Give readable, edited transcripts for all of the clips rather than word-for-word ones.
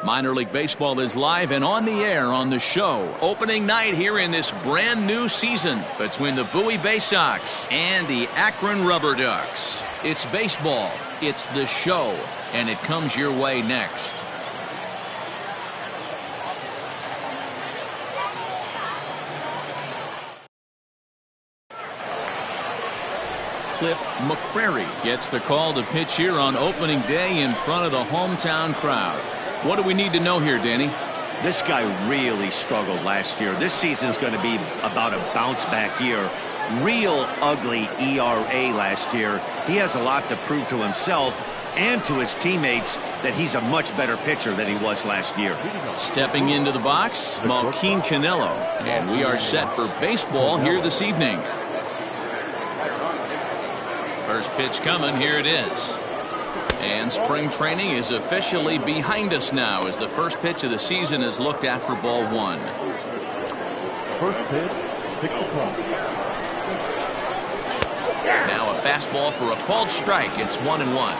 Minor League Baseball is live and on the air on The Show. Opening night here in this brand new season between the Bowie Bay Sox and the Akron Rubber Ducks. It's baseball, it's The Show, and it comes your way next. Cliff McCrary gets the call to pitch here on opening day in front of the hometown crowd. What do we need to know here, Danny? This guy really struggled last year. This season is going to be about a bounce back year. Real ugly ERA last year. He has a lot to prove to himself and to his teammates that he's a much better pitcher than he was last year. Stepping into the box, Malquin Canelo. And we are set for baseball here this evening. First pitch coming, here it is. And spring training is officially behind us now as the first pitch of the season is looked at for ball one. First pitch, pick the clock. Now a fastball for a called strike. It's 1-1.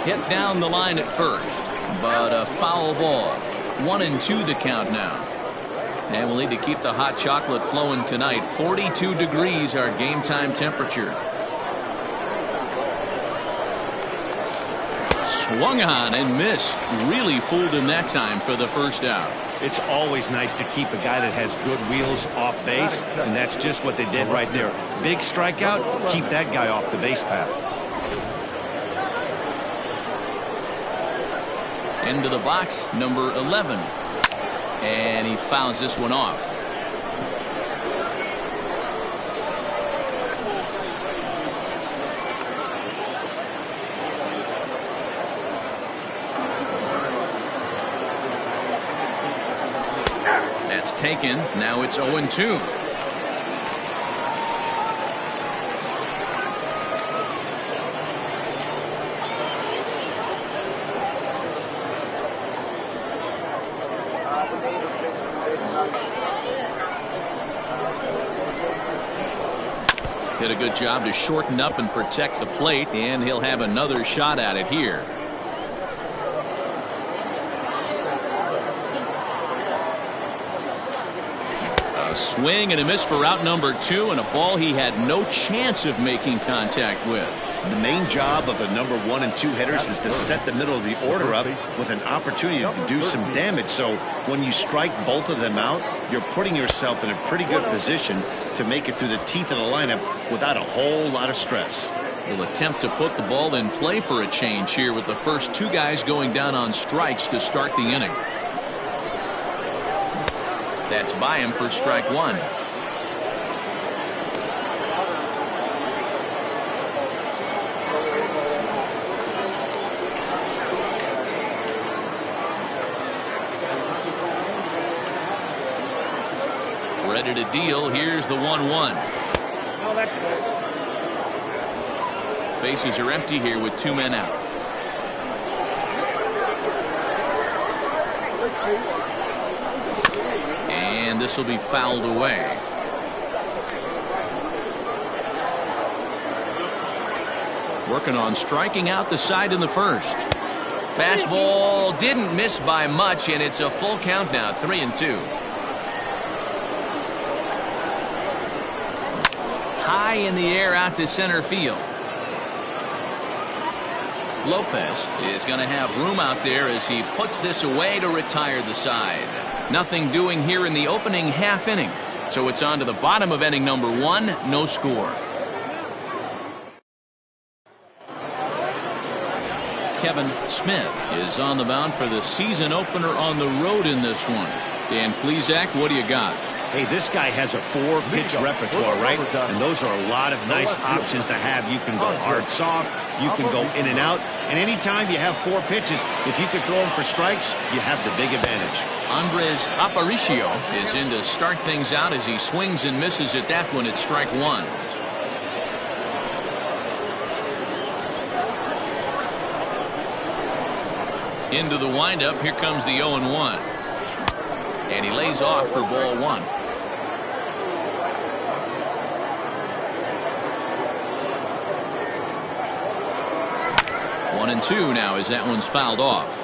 Hit down the line at first, but a foul ball. 1-2 the count now. And we'll need to keep the hot chocolate flowing tonight. 42 degrees our game time temperature. Swung on and missed. Really fooled him that time for the first out. It's always nice to keep a guy that has good wheels off base, and that's just what they did right there. Big strikeout, keep that guy off the base path. Into the box, number 11. And he fouls this one off. That's taken. Now it's 0-2. Did a good job to shorten up and protect the plate, and he'll have another shot at it here. A swing and a miss for out number 2, and a ball he had no chance of making contact with. The main job of the number 1 and 2 hitters is to set the middle of the order up with an opportunity to do some damage. So when you strike both of them out, you're putting yourself in a pretty good position to make it through the teeth of the lineup without a whole lot of stress. He'll attempt to put the ball in play for a change here with the first 2 guys going down on strikes to start the inning. That's by him for strike 1. Ready to deal. Here's the 1-1. Bases are empty here with 2 men out. And this will be fouled away. Working on striking out the side in the first. Fastball didn't miss by much, and it's a full count now, 3-2. High in the air out to center field. Lopez is going to have room out there as he puts this away to retire the side. Nothing doing here in the opening half inning. So it's on to the bottom of inning number 1. No score. Kevin Smith is on the mound for the season opener on the road in this one. Dan Plesac, what do you got? Hey, this guy has a 4-pitch repertoire, right? And those are a lot of nice options to have. You can go hard, soft. You can go in and out. And anytime you have 4 pitches, if you can throw them for strikes, you have the big advantage. Andres Aparicio is in to start things out as he swings and misses at that one at strike 1. Into the windup. Here comes the 0-1. And he lays off for ball 1. 1-2 now as that one's fouled off.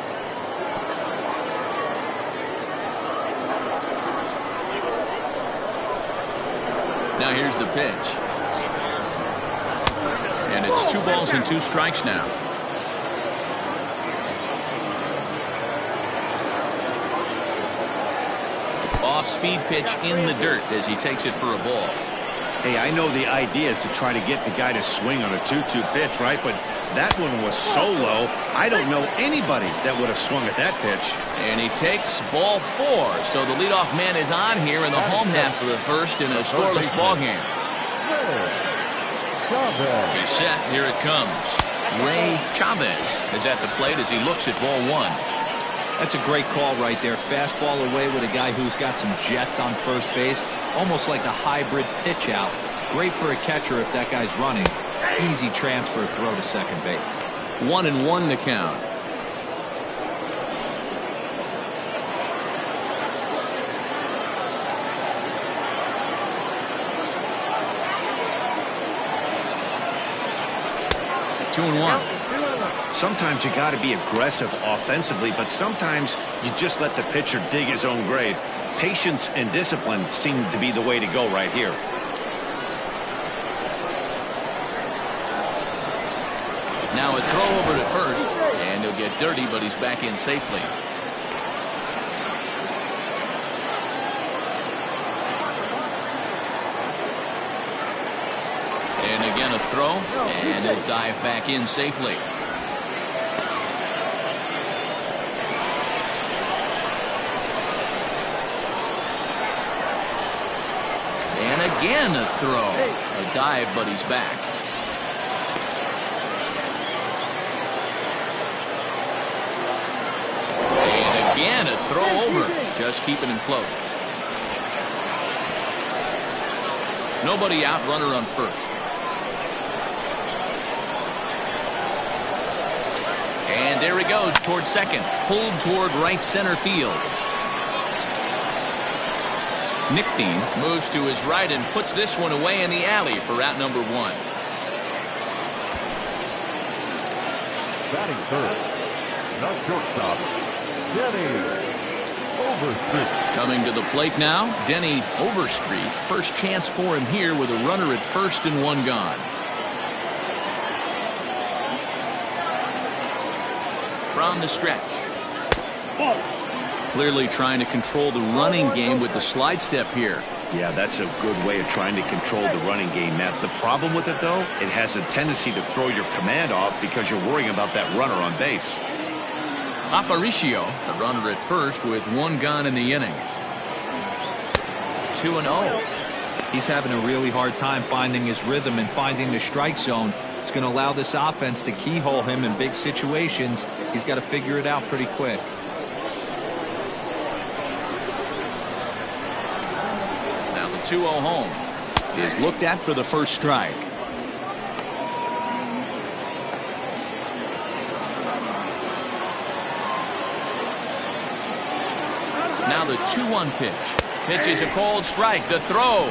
Now here's the pitch. And it's 2 balls and 2 strikes now. Off-speed pitch in the dirt as he takes it for a ball. Hey, I know the idea is to try to get the guy to swing on a 2-2 pitch, right? But that one was so low, I don't know anybody that would have swung at that pitch. And he takes ball 4. So the leadoff man is on here in the home half of the first in a scoreless ball game. He's set. Here it comes. Ray Chavez is at the plate as he looks at ball 1. That's a great call right there. Fastball away with a guy who's got some jets on first base. Almost like a hybrid pitch out. Great for a catcher if that guy's running. Easy transfer throw to second base. 1-1 the count. Two and one. Sometimes you got to be aggressive offensively, but sometimes you just let the pitcher dig his own grave. Patience and discipline seem to be the way to go right here. Now a throw over to first, and he'll get dirty, but he's back in safely. And again a throw, and he'll dive back in safely. Again a throw. A dive, but he's back. And again a throw over. Just keeping him close. Nobody out, runner on first. And there he goes toward second. Pulled toward right center field. Nick Dean moves to his right and puts this one away in the alley for out number 1. Batting third, not shortstop, Denny Overstreet. Coming to the plate now, Denny Overstreet. First chance for him here with a runner at first and 1 gone. From the stretch. Clearly trying to control the running game with the slide step here. Yeah, that's a good way of trying to control the running game, Matt. The problem with it, though, it has a tendency to throw your command off because you're worrying about that runner on base. Aparicio, the runner at first with 1 gone in the inning. 2-0. He's having a really hard time finding his rhythm and finding the strike zone. It's going to allow this offense to keyhole him in big situations. He's got to figure it out pretty quick. Now the 2-0 home is looked at for the first strike. Now the 2-1 pitch. Pitch is a called strike. The throw.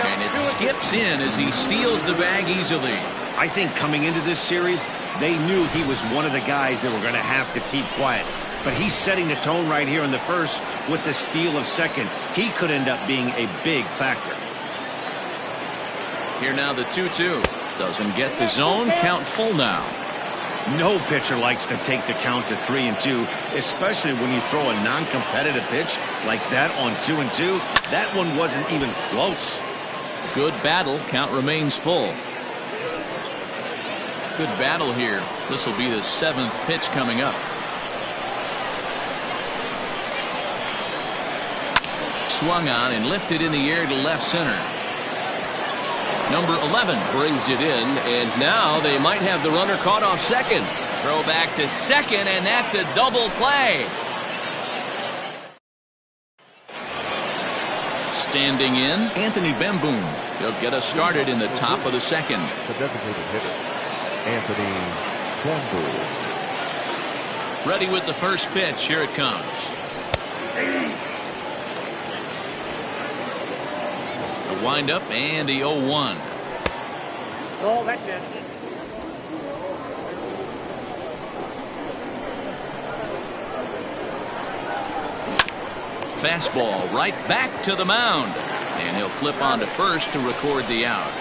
And it skips in as he steals the bag easily. I think coming into this series, they knew he was one of the guys that were going to have to keep quiet. But he's setting the tone right here in the first with the steal of second. He could end up being a big factor. Here now the 2-2. Doesn't get the zone. Count full now. No pitcher likes to take the count to 3-2, especially when you throw a non-competitive pitch like that on 2-2. That one wasn't even close. Good battle. Count remains full. Good battle here. This will be the 7th pitch coming up. Swung on and lifted in the air to left center. Number 11 brings it in, and now they might have the runner caught off second. Throw back to second, and that's a double play. Standing in, Anthony Bemboom. He'll get us started in the top of the second. The designated hitter, Anthony Bemboom. Ready with the first pitch. Here it comes. The windup and the 0-1. Oh, that's it. Fastball right back to the mound. And he'll flip on to first to record the out.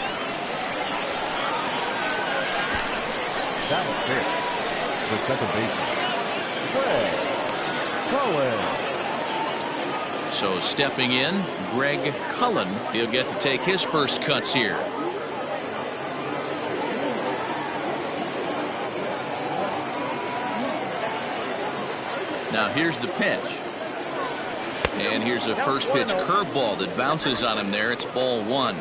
That is fair. The second baseman, Greg Cullen. So stepping in, Greg Cullen. He'll get to take his first cuts here. Now here's the pitch. And here's a first pitch curveball that bounces on him there. It's ball one.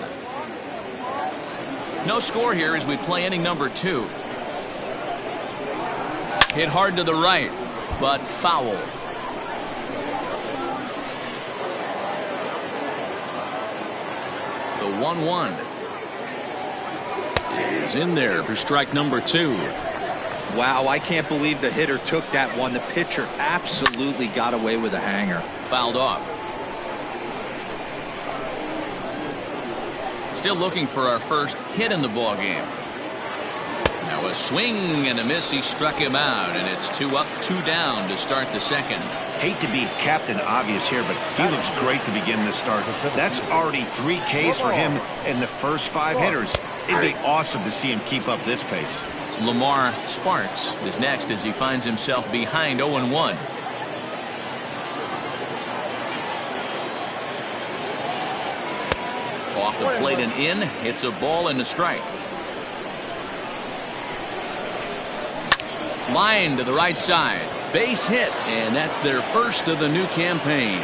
No score here as we play inning number 2. Hit hard to the right, but foul. The 1-1 is in there for strike number 2. Wow, I can't believe the hitter took that one. The pitcher absolutely got away with a hanger. Fouled off. Still looking for our first hit in the ball game. Now a swing and a miss. He struck him out, and it's 2 up, 2 down to start the second. Hate to be Captain Obvious here, but he looks great to begin this start. That's already 3 Ks for him in the first 5 hitters. It'd be awesome to see him keep up this pace. Lamar Sparks is next as he finds himself behind 0-1. Off the plate and in. It's a ball and a strike. Line to the right side. Base hit, and that's their first of the new campaign.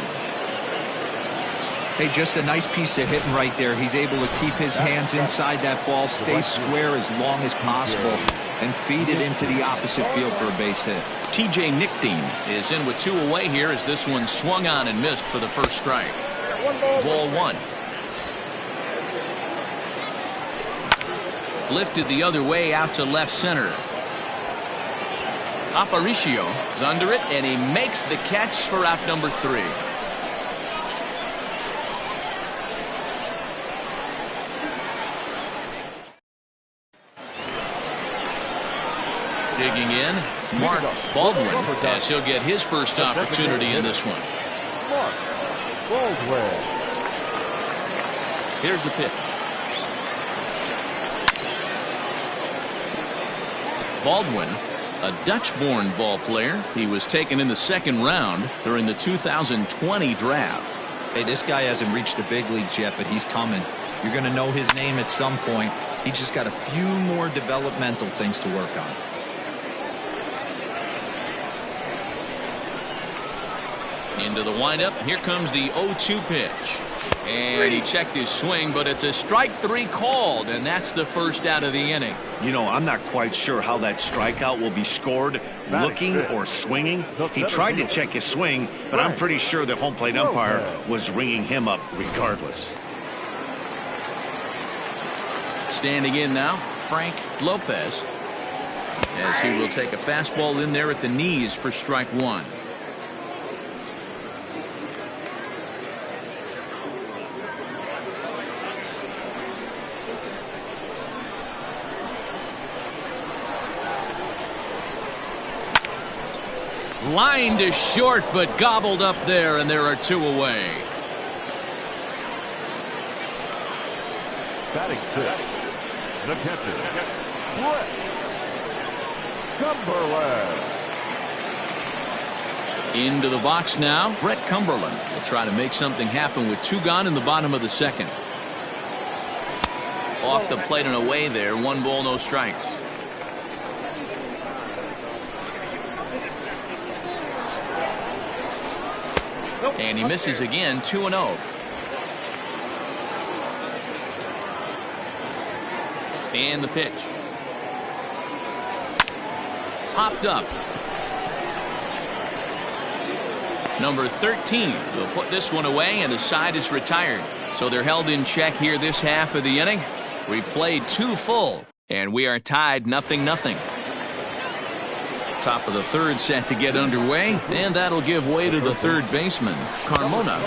Hey, just a nice piece of hitting right there. He's able to keep his hands inside that ball, stay square as long as possible, and feed it into the opposite field for a base hit. TJ Nickdean is in with 2 away here as this one swung on and missed for the first strike. Ball 1. Lifted the other way out to left center. Aparicio is under it, and he makes the catch for out number 3. Digging in, Mark Baldwin, as he'll get his first opportunity in this one. Mark Baldwin. Here's the pitch. Baldwin, a Dutch-born ball player. He was taken in the 2nd round during the 2020 draft. Hey, this guy hasn't reached the big leagues yet, but he's coming. You're going to know his name at some point. He just got a few more developmental things to work on. Into the windup. Here comes the 0-2 pitch. And he checked his swing, but it's a strike 3 called, and that's the first out of the inning. You know, I'm not quite sure how that strikeout will be scored, looking or swinging. He tried to check his swing, but I'm pretty sure the home plate umpire was ringing him up regardless. Standing in now, Frank Lopez, as he will take a fastball in there at the knees for strike 1. Line to short, but gobbled up there, and there are 2 away. Batting 6th. The catcher, Brett Cumberland. Into the box now, Brett Cumberland will try to make something happen with 2 gone in the bottom of the 2nd. Off the plate and away there, 1 ball, no strikes. And he misses again, 2-0. And the pitch. Popped up. Number 13 will put this one away, and the side is retired. So they're held in check here this half of the inning. We played 2 full, and we are tied 0-0. Top of the 3rd set to get underway, and that'll give way to the 3rd baseman, Carmona.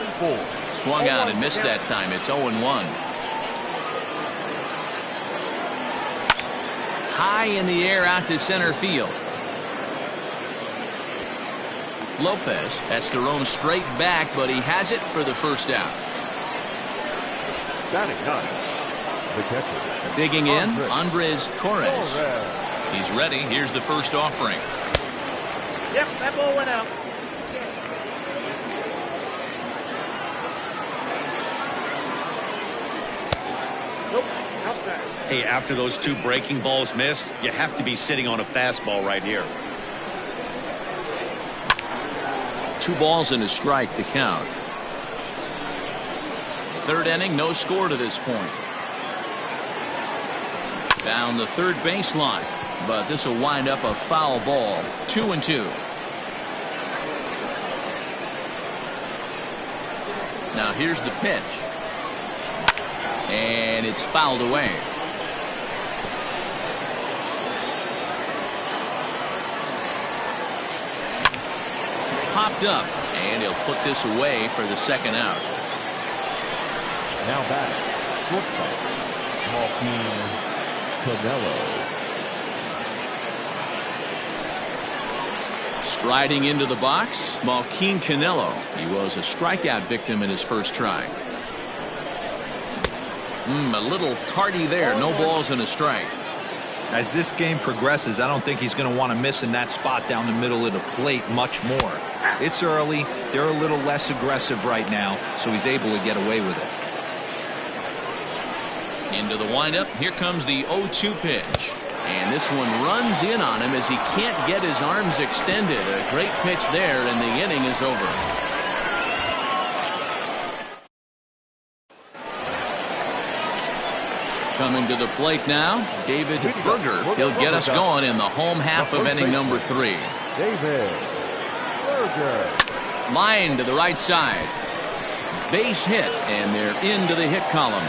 Swung on and missed that time. It's 0-1. High in the air out to center field. Lopez has to roam straight back, but he has it for the first out. Batting ninth, the catcher. Digging in, Andres Torres. He's ready. Here's the first offering. Yep, that ball went out. Nope, outside. Hey, after those 2 breaking balls missed, you have to be sitting on a fastball right here. 2 balls and a strike to count. Third inning, no score to this point. Down the third baseline, but this will wind up a foul ball. 2-2. Now here's the pitch. And it's fouled away. Popped up, and he'll put this away for the second out. Now back, shortstop, Canelo. Striding into the box, Malquin Canelo. He was a strikeout victim in his first try. A little tardy there. No balls and a strike. As this game progresses, I don't think he's going to want to miss in that spot down the middle of the plate much more. It's early. They're a little less aggressive right now, so he's able to get away with it. Into the windup. Here comes the 0-2 pitch. And this one runs in on him as he can't get his arms extended. A great pitch there, and the inning is over. Coming to the plate now, David Berger. He'll get us going in the home half of inning number 3. David Berger. Line to the right side. Base hit, and they're into the hit column.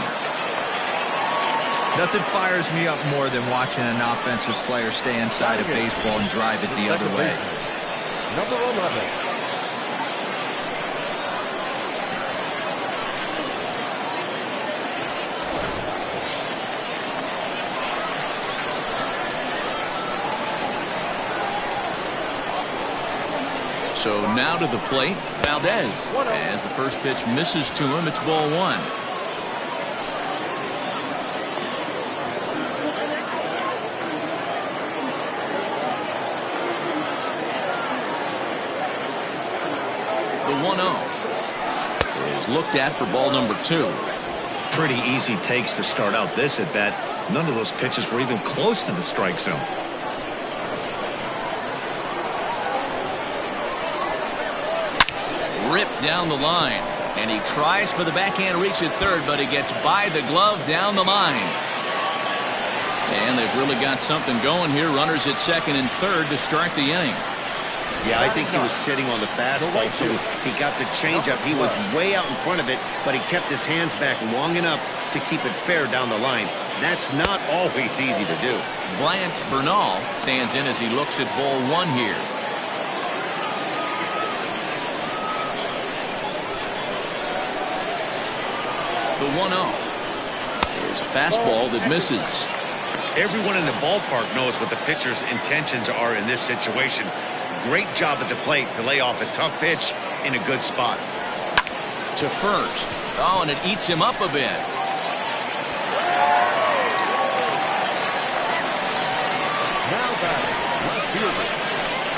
Nothing fires me up more than watching an offensive player stay inside a baseball and drive it the other way. Number 11. So now to the plate, Valdez. As the first pitch misses to him, it's ball 1. The 1-0 is looked at for ball number 2. Pretty easy takes to start out this at bat. None of those pitches were even close to the strike zone. Ripped down the line, and he tries for the backhand reach at third, but he gets by the glove down the line. And they've really got something going here. Runners at second and third to start the inning. Yeah, I think he was sitting on the fastball, so he got the changeup. He was way out in front of it, but he kept his hands back long enough to keep it fair down the line. That's not always easy to do. Bryant Bernal stands in as he looks at ball 1 here. The 1-0 is a fastball that misses. Everyone in the ballpark knows what the pitcher's intentions are in this situation. Great job at the plate to lay off a tough pitch in a good spot. To first. Oh, and it eats him up a bit. Now batting, left fielder,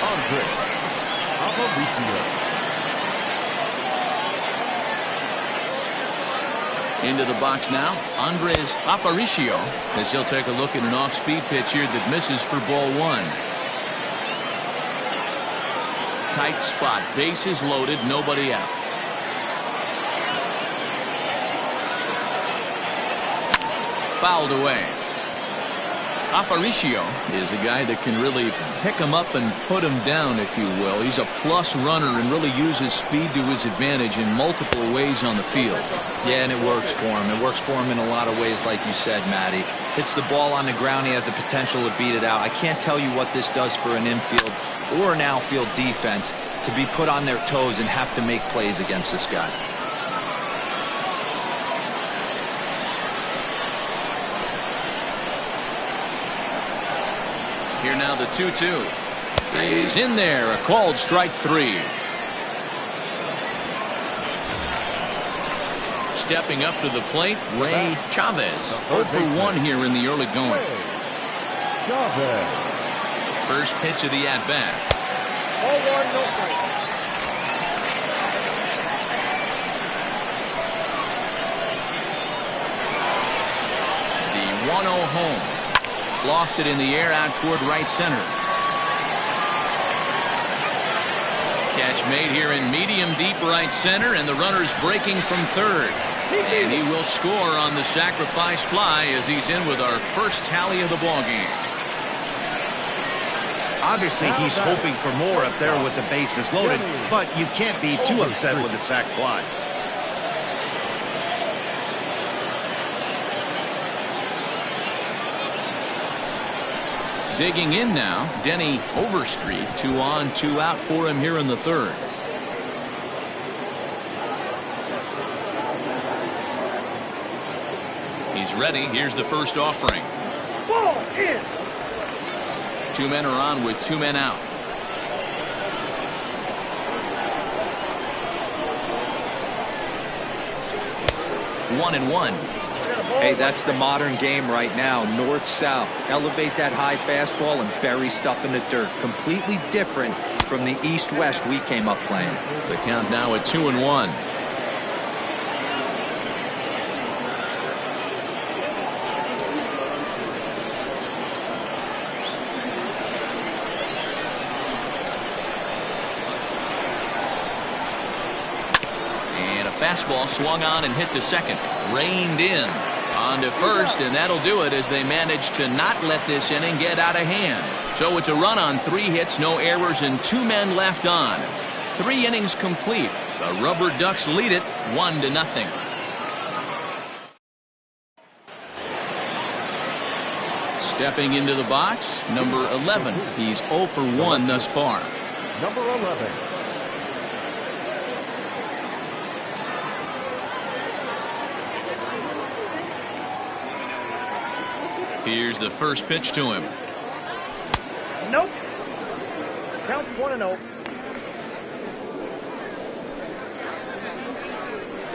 Andres Aparicio. Into the box now, Andres Aparicio, as he'll take a look at an off-speed pitch here that misses for ball 1. Tight spot, bases loaded, nobody out. Fouled away. Aparicio is a guy that can really pick him up and put him down, if you will. He's a plus runner and really uses speed to his advantage in multiple ways on the field. Yeah, and it works for him. It works for him in a lot of ways, like you said, Matty. Hits the ball on the ground, he has the potential to beat it out. I can't tell you what this does for an infield or an outfield defense to be put on their toes and have to make plays against this guy. Here now the 2-2. He's in there, a called strike 3. Stepping up to the plate, Ray Chavez. 0 for 1 here in the early going. First pitch of the at-bat. 0-1, no strike. The 1-0 home. Lofted in the air out toward right center. Catch made here in medium deep right center, and the runner's breaking from third. And he will score on the sacrifice fly as he's in with our first tally of the ball game. Obviously, he's hoping for more up there with the bases loaded, but you can't be too upset with a sac fly. Digging in now, Denny Overstreet. 2 on, 2 out for him here in the third. He's ready. Here's the first offering. Ball in. 2 men are on with 2 men out. One and one. Hey, that's the modern game right now. North-south. Elevate that high fastball and bury stuff in the dirt. Completely different from the east-west we came up playing. The count now at 2 and 1. And a fastball swung on and hit to second. Reined in. On to first, and that'll do it as they manage to not let this inning get out of hand. So it's a run on 3 hits, no errors, and 2 men left on. 3 innings complete. The Rubber Ducks lead it 1-0. Stepping into the box, number 11. He's 0 for 1 thus far. Number 11. Here's the first pitch to him. Nope. Count 1-0.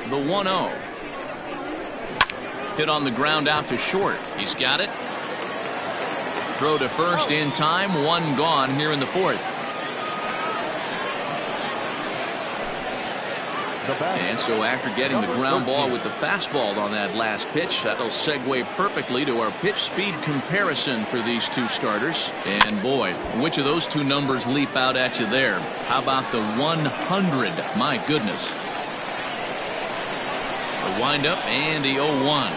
The 1-0. Hit on the ground out to short. He's got it. Throw to first in time. 1 gone here in the fourth. And so after getting the ground ball with the fastball on that last pitch, that'll segue perfectly to our pitch speed comparison for these 2 starters. And boy, which of those 2 numbers leap out at you there? How about the 100? My goodness. The windup and the 0-1.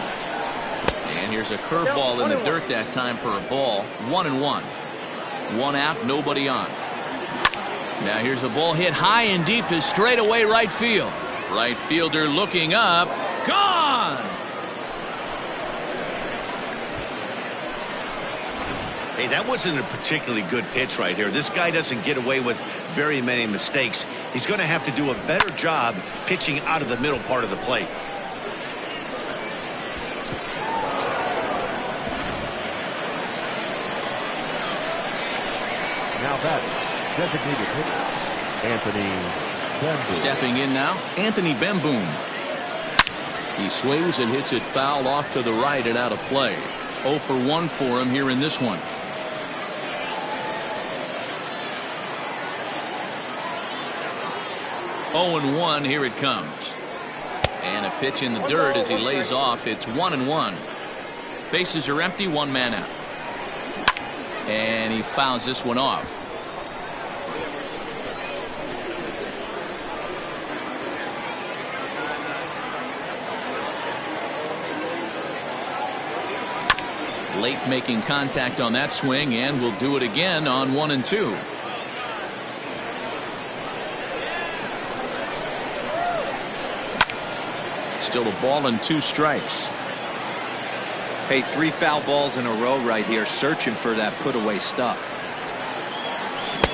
And here's a curveball in the dirt that time for a ball. 1-1. 1 out, nobody on. Now here's a ball hit high and deep to straightaway right field. Right fielder looking up. Gone! Hey, that wasn't a particularly good pitch right here. This guy doesn't get away with very many mistakes. He's going to have to do a better job pitching out of the middle part of the plate. Now that designated hitter, Anthony Bemboom. Stepping in now, Anthony Bemboom. He swings and hits it foul off to the right and out of play. 0 for 1 for him here in this one. Oh, 1 here it comes. And a pitch in the dirt as he lays off. It's 1-1. Bases are empty, 1 man out. And he fouls this one off. Late making contact on that swing, and will do it again on 1 and 2. Still a ball and 2 strikes. Hey, 3 foul balls in a row right here, searching for that put-away stuff.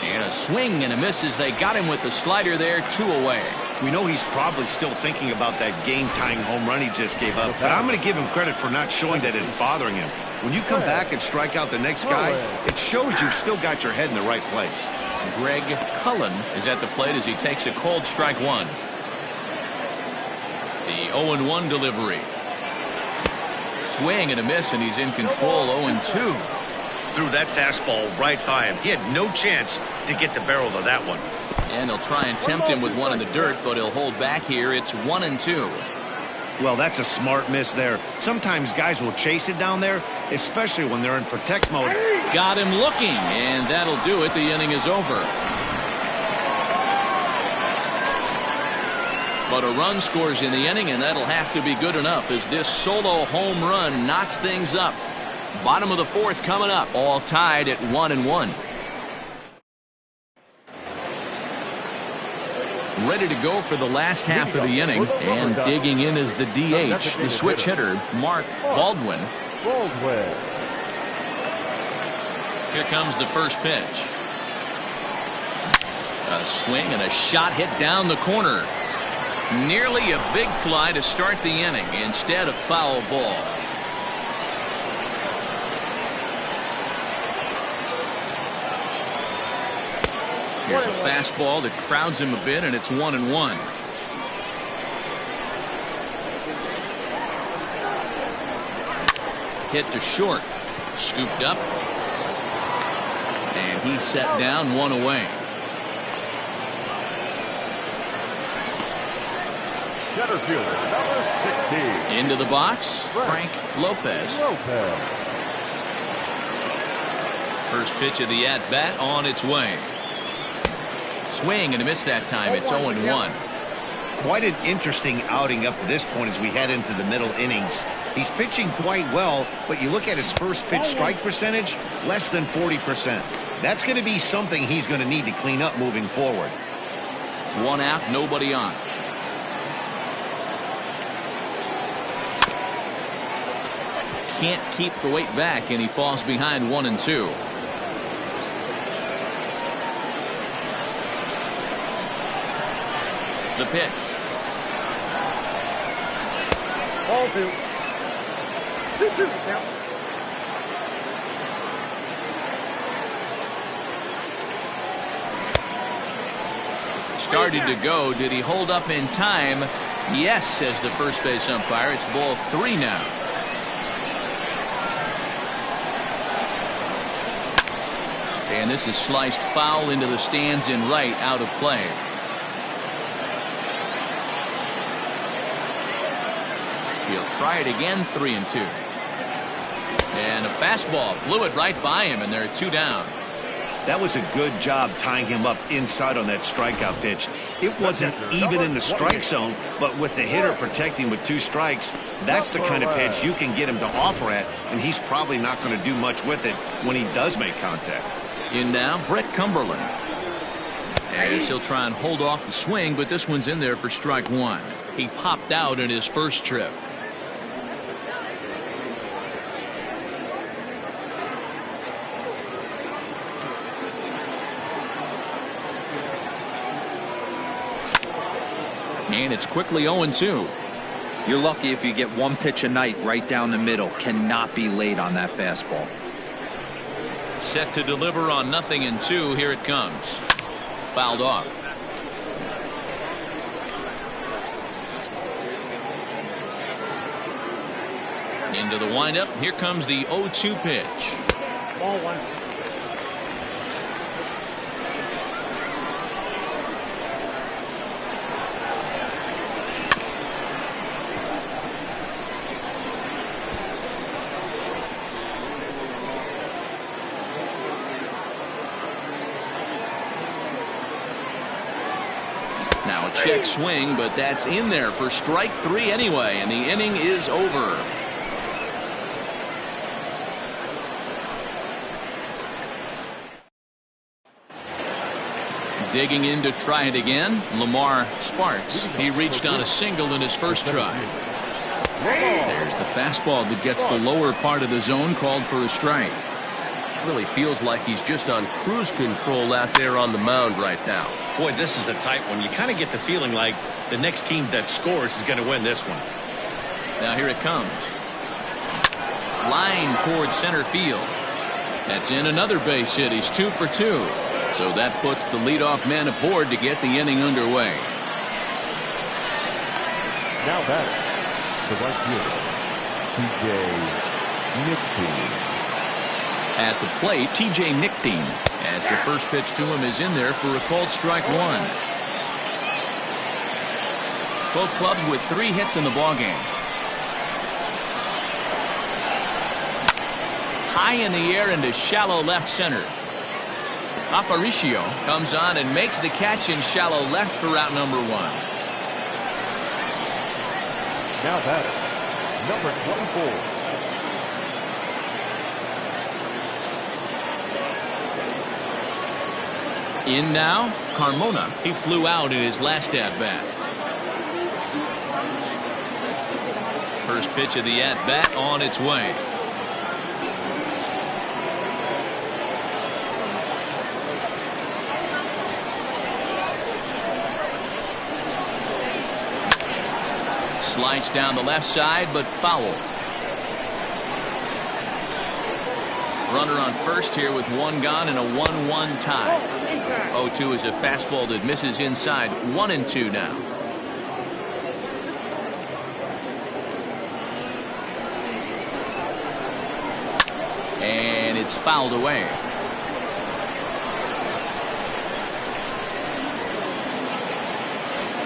And a swing and a miss as they got him with the slider there, 2 away. We know he's probably still thinking about that game-tying home run he just gave up, but I'm going to give him credit for not showing that it's bothering him. When you come back and strike out the next guy, it shows you've still got your head in the right place. Greg Cullen is at the plate as he takes a cold strike 1. The 0-1 delivery. Swing and a miss, and he's in control. 0-2. Threw that fastball right by him. He had no chance to get the barrel of that one. And he'll try and tempt him with one in the dirt, but he'll hold back here. It's 1-2. Well, that's a smart miss there. Sometimes guys will chase it down there, especially when they're in protect mode. Got him looking, and that'll do it. The inning is over. But a run scores in the inning, and that'll have to be good enough as this solo home run knocks things up. Bottom of the fourth coming up, all tied at 1-1. Ready to go for the last half of the inning, and digging in is the DH, the switch hitter, Mark Baldwin. Here comes the first pitch. A swing and a shot hit down the corner. Nearly a big fly to start the inning, instead a foul ball. Here's a fastball that crowds him a bit, and it's 1-1. Hit to short. Scooped up. And he's set down, one away. Center fielder, number 16. Into the box, Frank Lopez. First pitch of the at-bat on its way. Swing and a miss that time. It's 0-1. Quite an interesting outing up to this point as we head into the middle innings. He's pitching quite well, but you look at his first pitch strike percentage, less than 40%. That's going to be something he's going to need to clean up moving forward. One out, nobody on. Can't keep the weight back, and he falls behind 1-2. The pitch. Ball 2. 2-2 count. Started to go. Did he hold up in time? Yes, says the first base umpire. It's ball 3 now. And this is sliced foul into the stands in right, out of play. He'll try it again, 3-2. And a fastball blew it right by him, and they're 2 down. That was a good job tying him up inside on that strikeout pitch. It wasn't even in the strike zone, but with the hitter protecting with 2 strikes, that's the kind of pitch you can get him to offer at, and he's probably not going to do much with it when he does make contact. In now, Brett Cumberland. As he'll try and hold off the swing, but this one's in there for strike 1. He popped out in his first trip. And it's quickly 0-2. You're lucky if you get one pitch a night right down the middle. Cannot be late on that fastball. Set to deliver on 0-2. Here it comes. Fouled off. Into the windup. Here comes the 0-2 pitch. Ball 1. Now a check swing, but that's in there for strike 3 anyway, and the inning is over. Digging in to try it again, Lamar Sparks. He reached on a single in his first try. There's the fastball that gets the lower part of the zone, called for a strike. Really feels like he's just on cruise control out there on the mound right now. Boy, this is a tight one. You kind of get the feeling like the next team that scores is going to win this one. Now here it comes. Line towards center field. That's in another base hit. He's 2 for 2. So that puts the leadoff man aboard to get the inning underway. Now batting, the right fielder, TJ Nickting. At the plate, TJ Nickting, as the first pitch to him is in there for a called strike one. Both clubs with 3 hits in the ballgame. High in the air into shallow left center. Aparicio comes on and makes the catch in shallow left for out number 1. Now batting, number 24. In now, Carmona. He flew out in his last at-bat. First pitch of the at-bat on its way. Sliced down the left side, but foul. Runner on first here with 1 gone and a 1-1 tie. 0-2 is a fastball that misses inside. 1-2 now. And it's fouled away.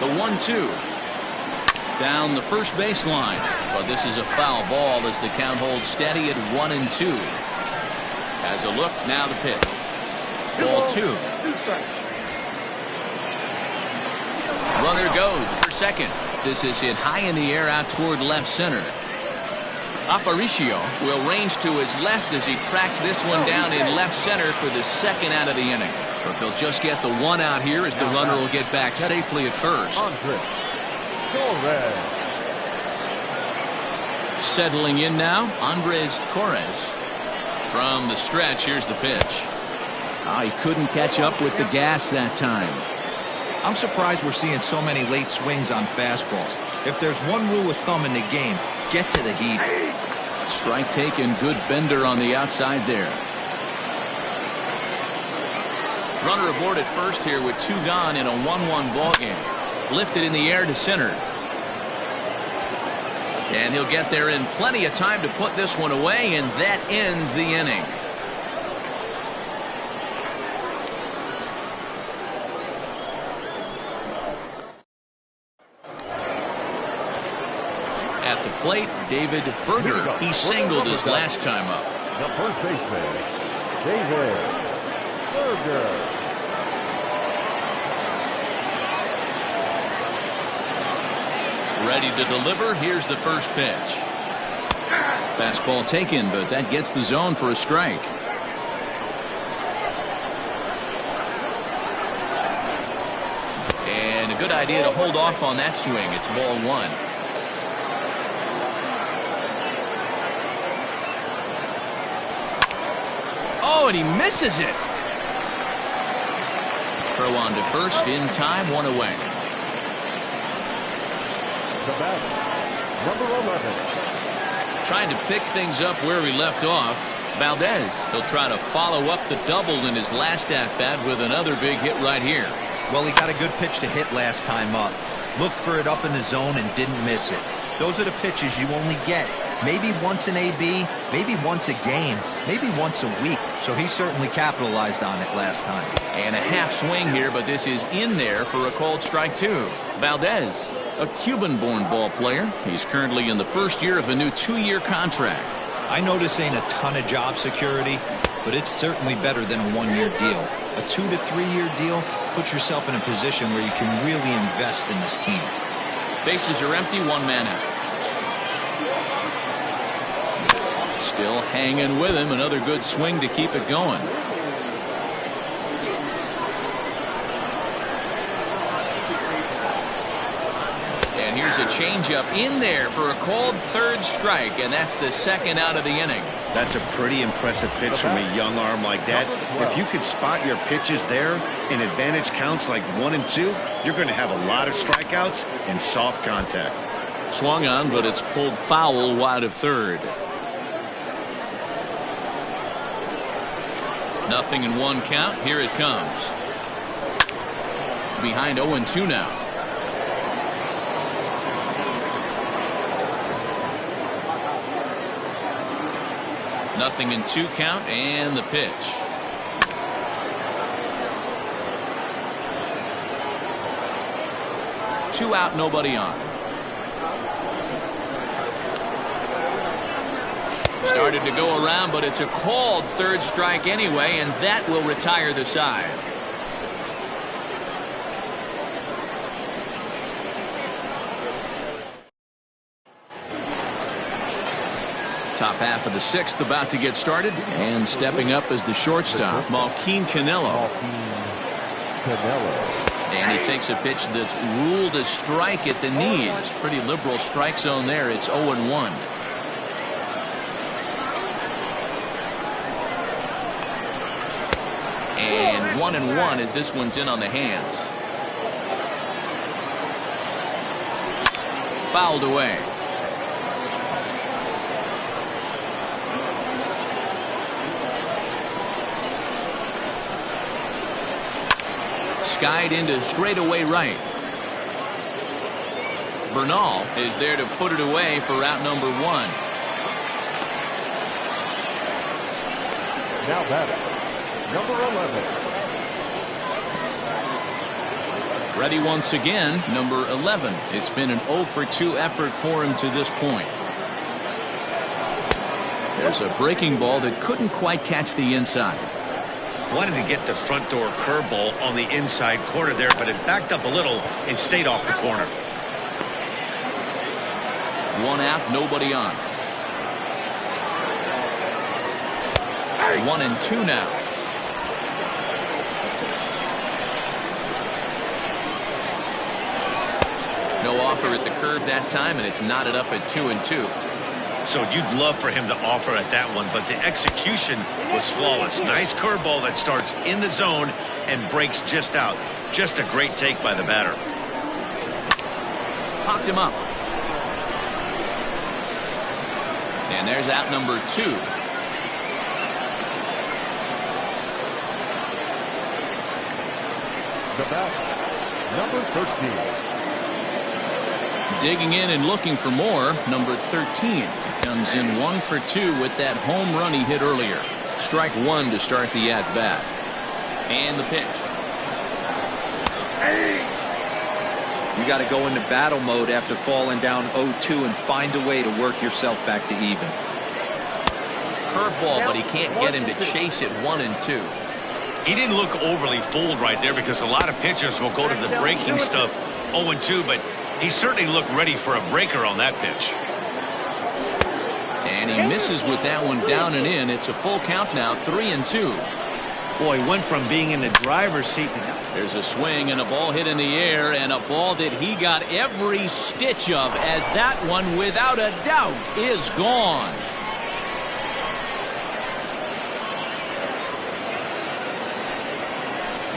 The 1-2. Down the first baseline. But this is a foul ball as the count holds steady at 1-2. Has a look, now the pitch. Ball 2. Runner goes for second. This is hit high in the air out toward left center. Aparicio will range to his left as he tracks this one down in left center for the second out of the inning. But they'll just get the 1 out here as the runner will get back safely at first. Settling in now, Andres Torres. From the stretch, here's the pitch. He couldn't catch up with the gas that time. I'm surprised we're seeing so many late swings on fastballs. If there's one rule of thumb in the game, get to the heat. Strike taken, good bender on the outside there. Runner aboard at first here with 2 gone in a 1-1 ball game. Lifted in the air to center. And he'll get there in plenty of time to put this one away, and that ends the inning. At the plate, David Berger. He singled his last time up. The first baseman, David Berger. Ready to deliver. Here's the first pitch. Fastball taken, but that gets the zone for a strike. And a good idea to hold off on that swing. It's ball 1. Oh, and he misses it. Throw on to first in time, 1 away. The bat, number 11. Trying to pick things up where he left off. Valdez. He'll try to follow up the double in his last at-bat with another big hit right here. Well, he got a good pitch to hit last time up. Looked for it up in the zone and didn't miss it. Those are the pitches you only get. Maybe once an AB, maybe once a game, maybe once a week. So he certainly capitalized on it last time. And a half swing here, but this is in there for a called strike 2. Valdez, a Cuban-born ball player. He's currently in the first year of a new 2-year contract. I know this ain't a ton of job security, but it's certainly better than a 1-year deal. A 2 to 3 year deal puts yourself in a position where you can really invest in this team. Bases are empty, 1 man out. Still hanging with him. Another good swing to keep it going. And here's a changeup in there for a called 3rd strike, and that's the 2nd out of the inning. That's a pretty impressive pitch from a young arm like that. If you could spot your pitches there in advantage counts like 1 and 2, you're going to have a lot of strikeouts and soft contact. Swung on, but it's pulled foul wide of 3rd. Nothing in 1 count. Here it comes. Behind 0-2 now. 0-2 count and the pitch. Two out, nobody on. Started to go around, but it's a called third strike anyway, and that will retire the side. Top half of the sixth about to get started, and stepping up as the shortstop, Malquin Canelo. And he takes a pitch that's ruled a strike at the knees. Pretty liberal strike zone there. It's 0-1. And 1-1 as this one's in on the hands. Fouled away. Skied into straightaway right. Bernal is there to put it away for out number 1. Now batting, number 11. Ready once again, number 11. It's been an 0-for-2 effort for him to this point. There's a breaking ball that couldn't quite catch the inside. Wanted to get the front door curveball on the inside corner there, but it backed up a little and stayed off the corner. 1 out, nobody on. 1-2 now. No offer at the curve that time, and it's knotted up at 2-2. So you'd love for him to offer at that one, but the execution was flawless. Nice curveball that starts in the zone and breaks just out. Just a great take by the batter. Popped him up. And there's out number 2. The bat, number 13. Digging in and looking for more, number 13. Comes in 1 for 2 with that home run he hit earlier. Strike 1 to start the at-bat. And the pitch. You got to go into battle mode after falling down 0-2 and find a way to work yourself back to even. Curveball, but he can't get him to chase it 1-2. He didn't look overly fooled right there because a lot of pitchers will go to the breaking stuff 0-2, but he certainly looked ready for a breaker on that pitch. And he misses with that one down and in. It's a full count now, 3-2. Boy, went from being in the driver's seat to now. There's a swing and a ball hit in the air, and a ball that he got every stitch of, as that one, without a doubt, is gone.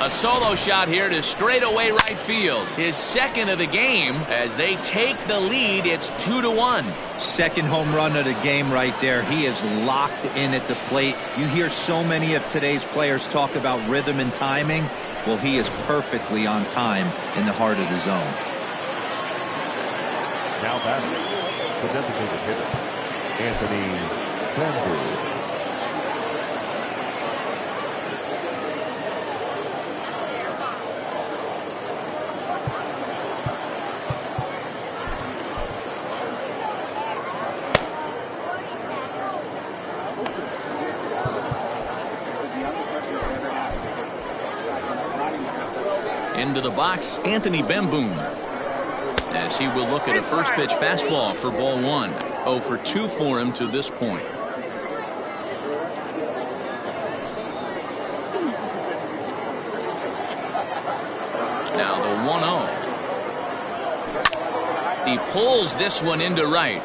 A solo shot here to straightaway right field. His second of the game as they take the lead. It's 2-1. Second home run of the game right there. He is locked in at the plate. You hear so many of today's players talk about rhythm and timing. Well, he is perfectly on time in the heart of the zone. Now batting, the designated hitter, Anthony Sanders. Into the box, Anthony Bemboom, as he will look at a first pitch fastball for ball 1. 0 for 2 for him to this point. Now the 1-0. He pulls this one into right.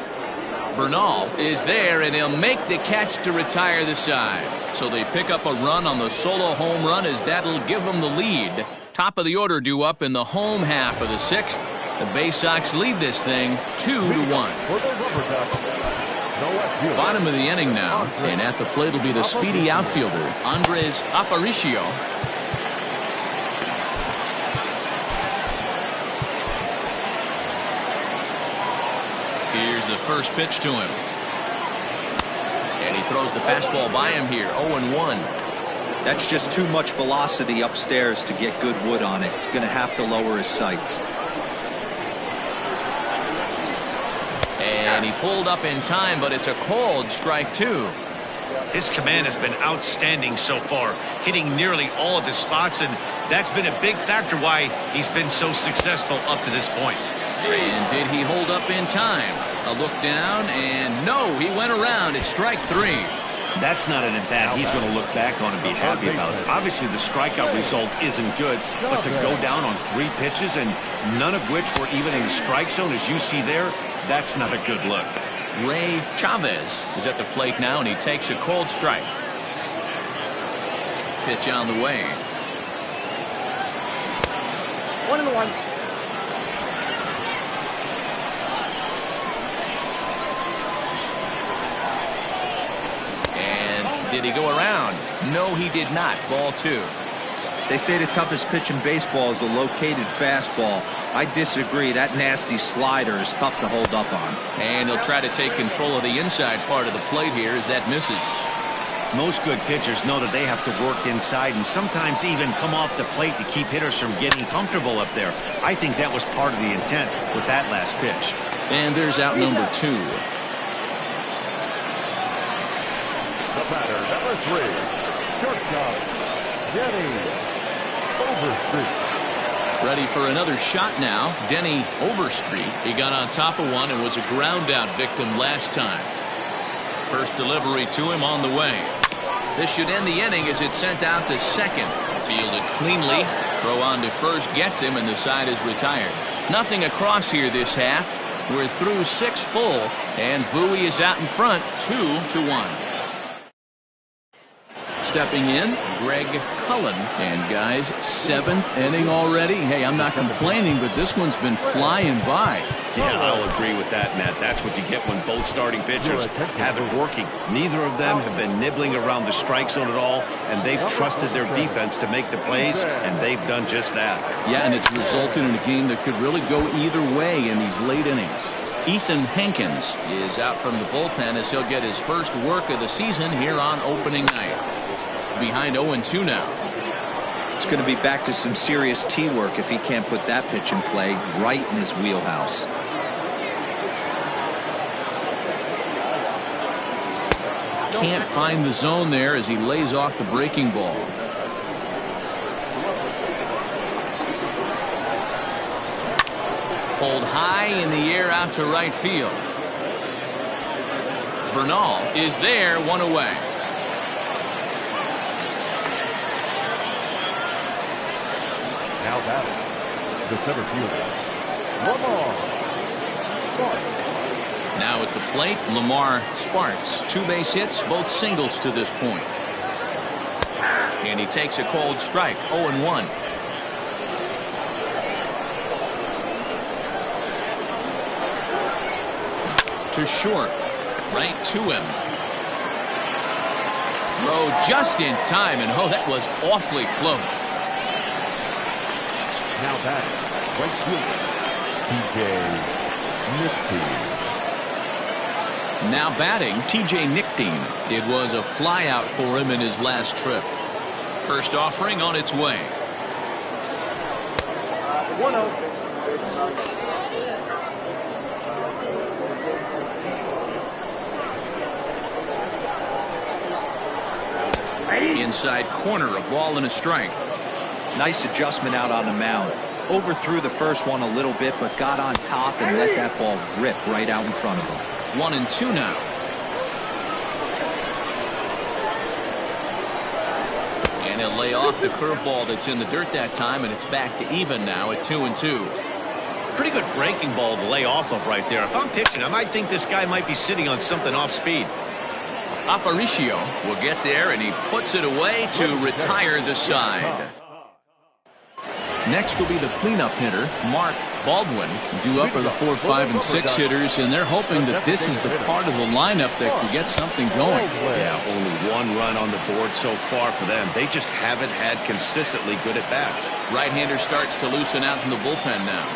Bernal is there, and he'll make the catch to retire the side. So they pick up a run on the solo home run, as that'll give them the lead. Top of the order due up in the home half of the sixth. The Bay Sox lead this thing 2-1. Bottom of the inning now, and at the plate will be the speedy outfielder, Andres Aparicio. Here's the first pitch to him. And He throws the fastball by him here. 0-1. That's just too much velocity upstairs to get good wood on it. It's going to have to lower his sights. And he pulled up in time, but it's a called strike 2. His command has been outstanding so far, hitting nearly all of his spots, and that's been a big factor why he's been so successful up to this point. And did he hold up in time? A look down, and no, he went around. It's strike 3. That's not an at-bat he's going to look back on and be happy about it. Obviously, the strikeout result isn't good, but to go down on 3 pitches and none of which were even in the strike zone, as you see there, that's not a good look. Ray Chavez is at the plate now, and he takes a called strike. Pitch on the way. 1-1. And did he go around? No, he did not. Ball 2. They say the toughest pitch in baseball is a located fastball. I disagree. That nasty slider is tough to hold up on. And he'll try to take control of the inside part of the plate here as that misses. Most good pitchers know that they have to work inside and sometimes even come off the plate to keep hitters from getting comfortable up there. I think that was part of the intent with that last pitch. And there's out number 2. The batter, number 3, shortstop, Denny Overstreet. Ready for another shot now. Denny Overstreet. He got on top of one and was a ground out victim last time. First delivery to him on the way. This should end the inning as it's sent out to second. Fielded cleanly. Throw on to first gets him, and the side is retired. Nothing across here this half. We're through 6 full, and Bowie is out in front, 2-1. Stepping in, Greg Cullen. And guys, 7th inning already. Hey, I'm not complaining, but this one's been flying by. Yeah, I'll agree with that, Matt. That's what you get when both starting pitchers have it working. Neither of them have been nibbling around the strike zone at all, and they've trusted their defense to make the plays, and they've done just that. Yeah, and it's resulted in a game that could really go either way in these late innings. Ethan Hankins is out from the bullpen as he'll get his first work of the season here on opening night. Behind 0-2 now. It's going to be back to some serious tee work if he can't put that pitch in play right in his wheelhouse. Can't find the zone there as he lays off the breaking ball. Pulled high in the air out to right field. Bernal is there, 1 away. Now batting, the center fielder, Lamar Sparks. Now at the plate, Lamar Sparks. 2 base hits, both singles to this point. And he takes a cold strike, 0-1. To short, right to him. Throw just in time, and oh, that was awfully close. Now batting, right fielder, TJ Nickteam. Now batting, TJ Nickteam. It was a flyout for him in his last trip. First offering on its way. 1-0. Inside corner, a ball and a strike. Nice adjustment out on the mound. Overthrew the first one a little bit, but got on top and let that ball rip right out in front of him. 1-2 now. And he'll lay off the curveball that's in the dirt that time, and it's back to even now at 2-2. Pretty good breaking ball to lay off of right there. If I'm pitching, I might think this guy might be sitting on something off speed. Aparicio will get there, and he puts it away to retire the side. Next will be the cleanup hitter, Mark Baldwin. Due up are the 4, 5, and 6 hitters, and they're hoping that this is the part of the lineup that can get something going. Yeah, only 1 run on the board so far for them. They just haven't had consistently good at-bats. Right-hander starts to loosen out in the bullpen now.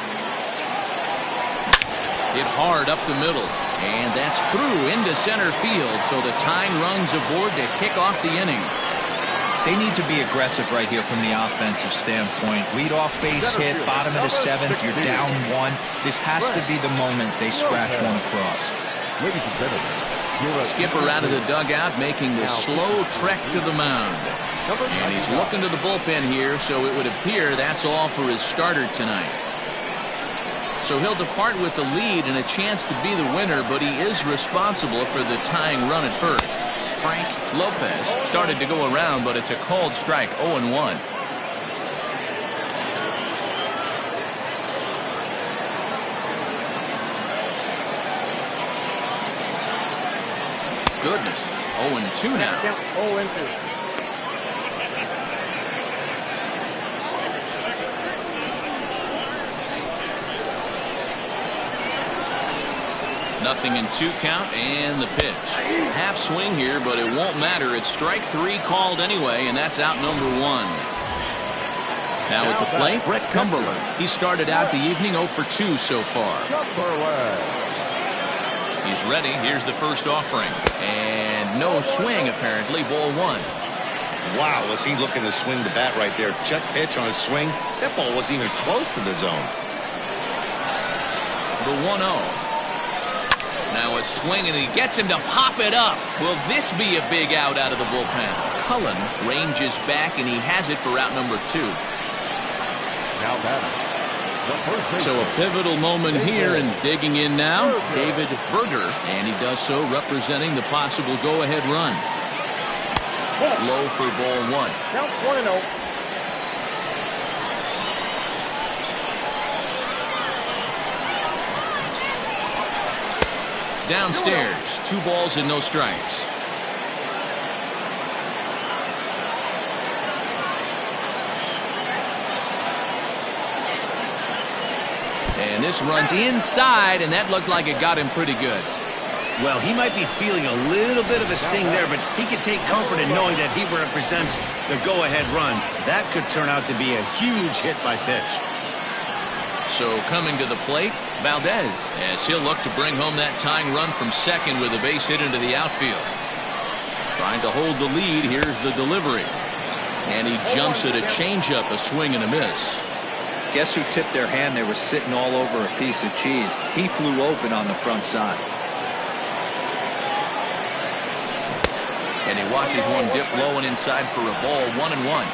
Hit hard up the middle, And that's through into center field, so the tying run's aboard to kick off the inning. They need to be aggressive right here from the offensive standpoint. Lead off base hit, bottom of the seventh, you're down one. This has to be the moment they scratch one across. Skipper out of the dugout, making the slow trek to the mound. And he's looking to the bullpen here, so it would appear that's all for his starter tonight. So he'll depart with the lead and a chance to be the winner, but he is responsible for the tying run at first. Frank Lopez started to go around, but it's a called strike, 0-1. Goodness, 0-2 now. 0-2. Nothing in 2 count, and the pitch. Half swing here, but it won't matter. It's strike 3 called anyway, and that's out number 1. Now at the plate, Brett Cumberland. He started out the evening 0 for 2 so far. He's ready. Here's the first offering. And no swing, apparently. Ball 1. Wow, was he looking to swing the bat right there. Check pitch on his swing. That ball wasn't even close to the zone. The 1-0. Now a swing, and he gets him to pop it up. Will this be a big out of the bullpen? Cullen ranges back, and he has it for out number 2. So a pivotal moment here, and digging in now, David Berger, and he does so representing the possible go-ahead run. Low for ball 1. Count 1-0. Downstairs, 2 balls and no strikes. And this runs inside, and that looked like it got him pretty good. Well, he might be feeling a little bit of a sting there, but he can take comfort in knowing that he represents the go-ahead run. That could turn out to be a huge hit by pitch. So coming to the plate, Valdez, as he'll look to bring home that tying run from second with a base hit into the outfield. Trying to hold the lead, here's the delivery. And he jumps at a changeup, a swing and a miss. Guess who tipped their hand? They were sitting all over a piece of cheese. He flew open on the front side. And he watches one dip low and inside for a ball, 1-1.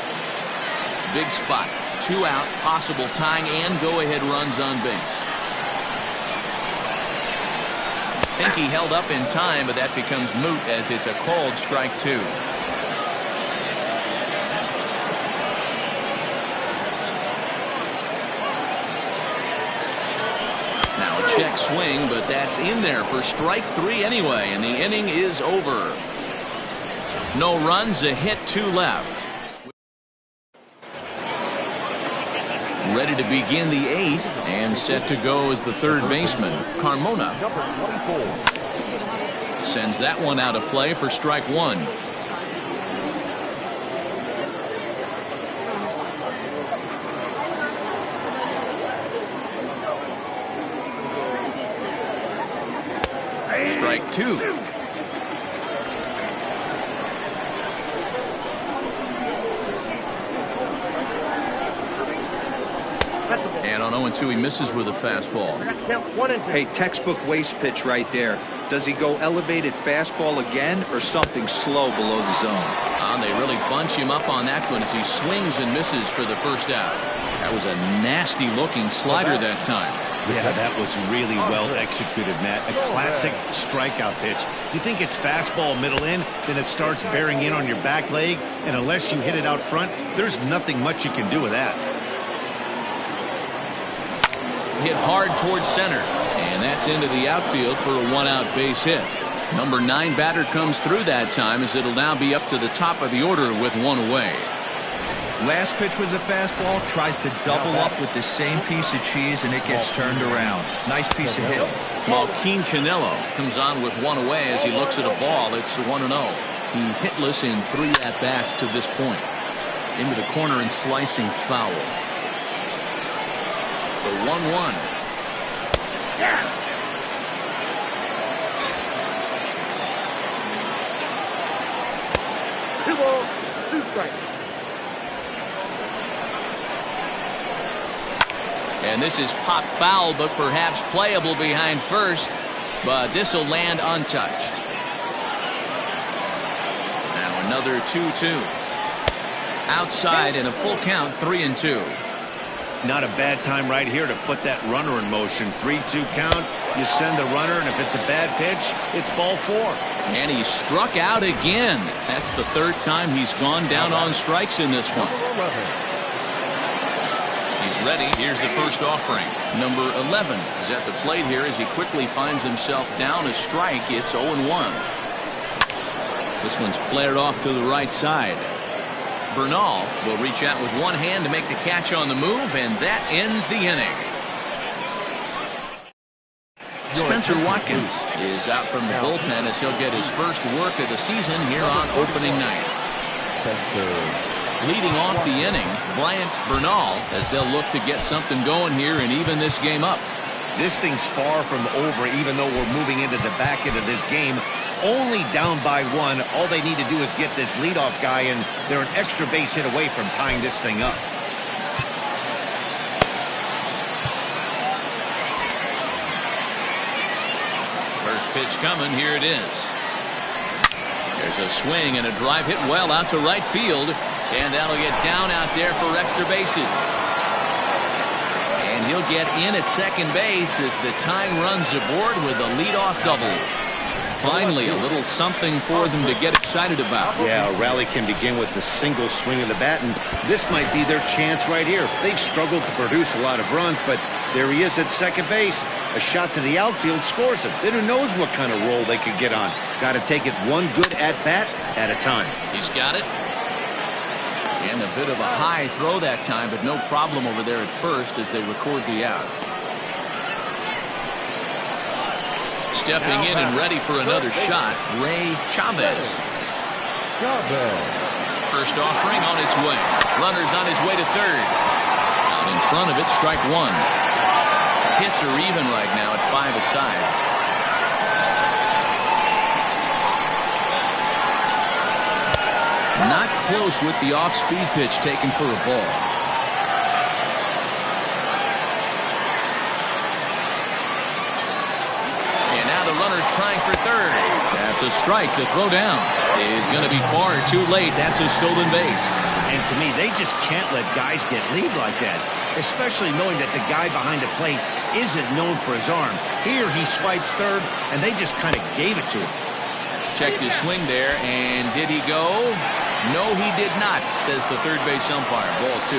Big spot. 2 out, possible tying and go-ahead runs on base. I think he held up in time, but that becomes moot as it's a called strike 2. Now a check swing, but that's in there for strike 3 anyway, and the inning is over. No runs, a hit, 2 left. Ready to begin the 8th and set to go as the third baseman, Carmona. Sends that one out of play for strike 1. Strike 2. And on 0-2, he misses with a fastball. Hey, textbook waste pitch right there. Does he go elevated fastball again or something slow below the zone? They really bunch him up on that one as he swings and misses for the first out. That was a nasty-looking slider that time. Yeah, that was really well executed, Matt. A classic strikeout pitch. You think it's fastball middle in, then it starts bearing in on your back leg, and unless you hit it out front, there's nothing much you can do with that. Hit hard towards center, and that's into the outfield for a 1-out base hit. Number 9 batter comes through that time as it'll now be up to the top of the order with 1 away. Last pitch was a fastball, tries to double up with the same piece of cheese, and it gets turned around. Nice piece of hit. Joaquin Canelo comes on with 1 away as he looks at a ball. It's 1-0. He's hitless in 3 at-bats to this point. Into the corner and slicing foul. The 1-1. balls, 2 strikes. And this is pop foul, but perhaps playable behind first. But this will land untouched. Now another 2-2. Outside in a full count, 3-2. Not a bad time right here to put that runner in motion. 3-2 count. You send the runner, and if it's a bad pitch, it's ball 4. And he struck out again. That's the 3rd time he's gone down on strikes in this one. He's ready. Here's the first offering. Number 11 is at the plate here as he quickly finds himself down a strike. It's 0-1. This one's flared off to the right side. Bernal will reach out with one hand to make the catch on the move, and that ends the inning. Spencer Watkins is out from the bullpen as he'll get his first work of the season here on opening night. Leading off the inning, Bryant Bernal, as they'll look to get something going here and even this game up. This thing's far from over, even though we're moving into the back end of this game. Only down by 1. All they need to do is get this leadoff guy, and they're an extra base hit away from tying this thing up. First pitch coming. Here it is. There's a swing and a drive hit well out to right field. And that'll get down out there for extra bases. And he'll get in at second base as the tying runs aboard with a leadoff double. Finally, a little something for them to get excited about. Yeah, a rally can begin with the single swing of the bat, and this might be their chance right here. They've struggled to produce a lot of runs, but there he is at second base. A shot to the outfield scores him. Then who knows what kind of roll they could get on. Got to take it one good at-bat at a time. He's got it. And a bit of a high throw that time, but no problem over there at first as they record the out. Stepping in and ready for another shot, Ray Chavez. First offering on its way. Runner's on his way to third. Out in front of it, strike 1. Hits are even right now at 5 aside. Not close with the off-speed pitch taken for a ball. And now the runner's trying for third. That's a strike to throw down. It's going to be far too late. That's a stolen base. And to me, they just can't let guys get lead like that, especially knowing that the guy behind the plate isn't known for his arm. Here he swipes third, and they just kind of gave it to him. Checked his swing there, and did he go? No, he did not, says the third base umpire. Ball 2.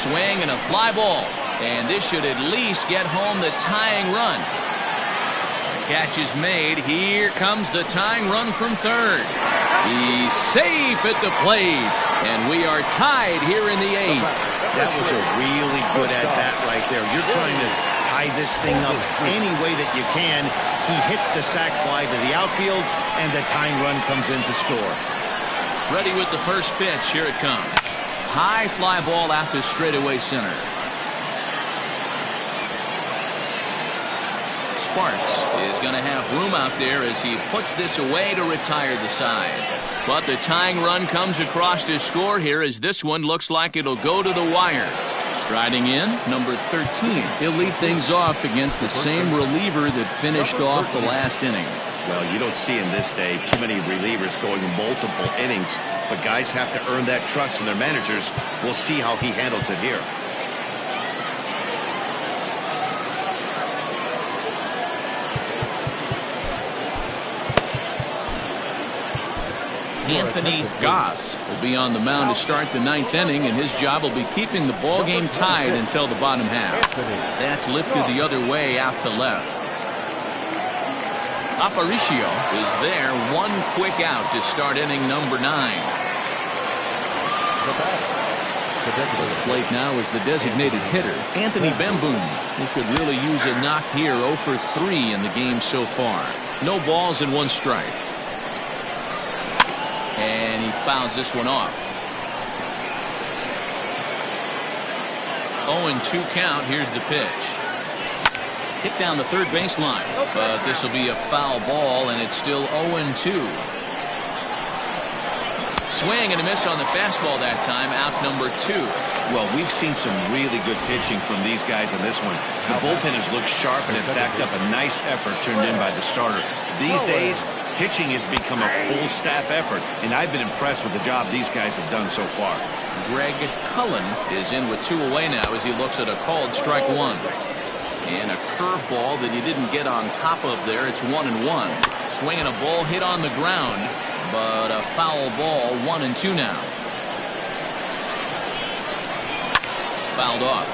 Swing and a fly ball. And this should at least get home the tying run. The catch is made. Here comes the tying run from third. He's safe at the plate. And we are tied here in the 8th. That was a really good at-bat right there. You're trying to tie this thing up any way that you can. He hits the sac fly to the outfield, and the tying run comes in to score. Ready with the first pitch. Here it comes. High fly ball out to straightaway center. Sparks is going to have room out there as he puts this away to retire the side. But the tying run comes across to score here as this one looks like it'll go to the wire. Striding in, number 13. He'll lead things off against the same reliever that finished off the last inning. Well, you don't see in this day too many relievers going multiple innings, but guys have to earn that trust from their managers. We'll see how he handles it here. Anthony Goss will be on the mound to start the 9th inning, and his job will be keeping the ball game tied until the bottom half. That's lifted the other way out to left. Aparicio is there, one quick out to start inning number 9. For the plate now is the designated hitter, Anthony Bemboom, who could really use a knock here. 0 for 3 in the game so far. No balls and 1 strike. And he fouls this one off. 0-2 count. Here's the pitch. hit down the third baseline. But this will be a foul ball, and it's still 0-2. Swing and a miss on the fastball that time, out number 2. Well, we've seen some really good pitching from these guys in this one. The bullpen has looked sharp, and it backed up a nice effort turned in by the starter. These days, pitching has become a full staff effort, and I've been impressed with the job these guys have done so far. Greg Cullen is in with 2 away now as he looks at a called strike 1. And a curveball that he didn't get on top of there. It's 1-1. Swinging a ball hit on the ground, but a foul ball, 1-2 now. Fouled off.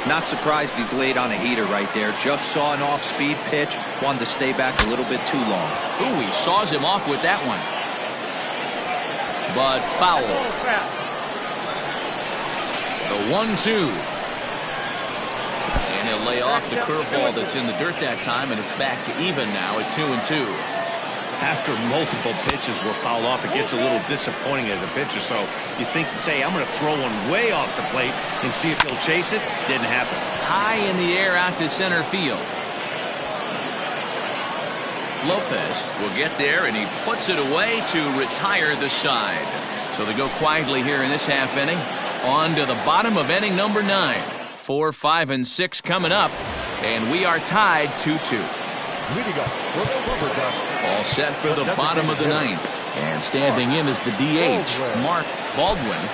Not surprised he's laid on a heater right there. Just saw an off-speed pitch. Wanted to stay back a little bit too long. Ooh, he saws him off with that one. But foul. The 1-2. And he'll lay off the curveball that's in the dirt that time, and it's back to even now at 2-2. After multiple pitches were fouled off, it gets a little disappointing as a pitcher. So you think, say, I'm going to throw one way off the plate and see if he'll chase it. Didn't happen. High in the air out to center field. Lopez will get there, and he puts it away to retire the side. So they go quietly here in this half inning. On to the bottom of inning number 9. 4, 5, and 6 coming up, and we are tied 2-2. All set for the bottom of the 9th. And standing in is the DH, Mark Baldwin.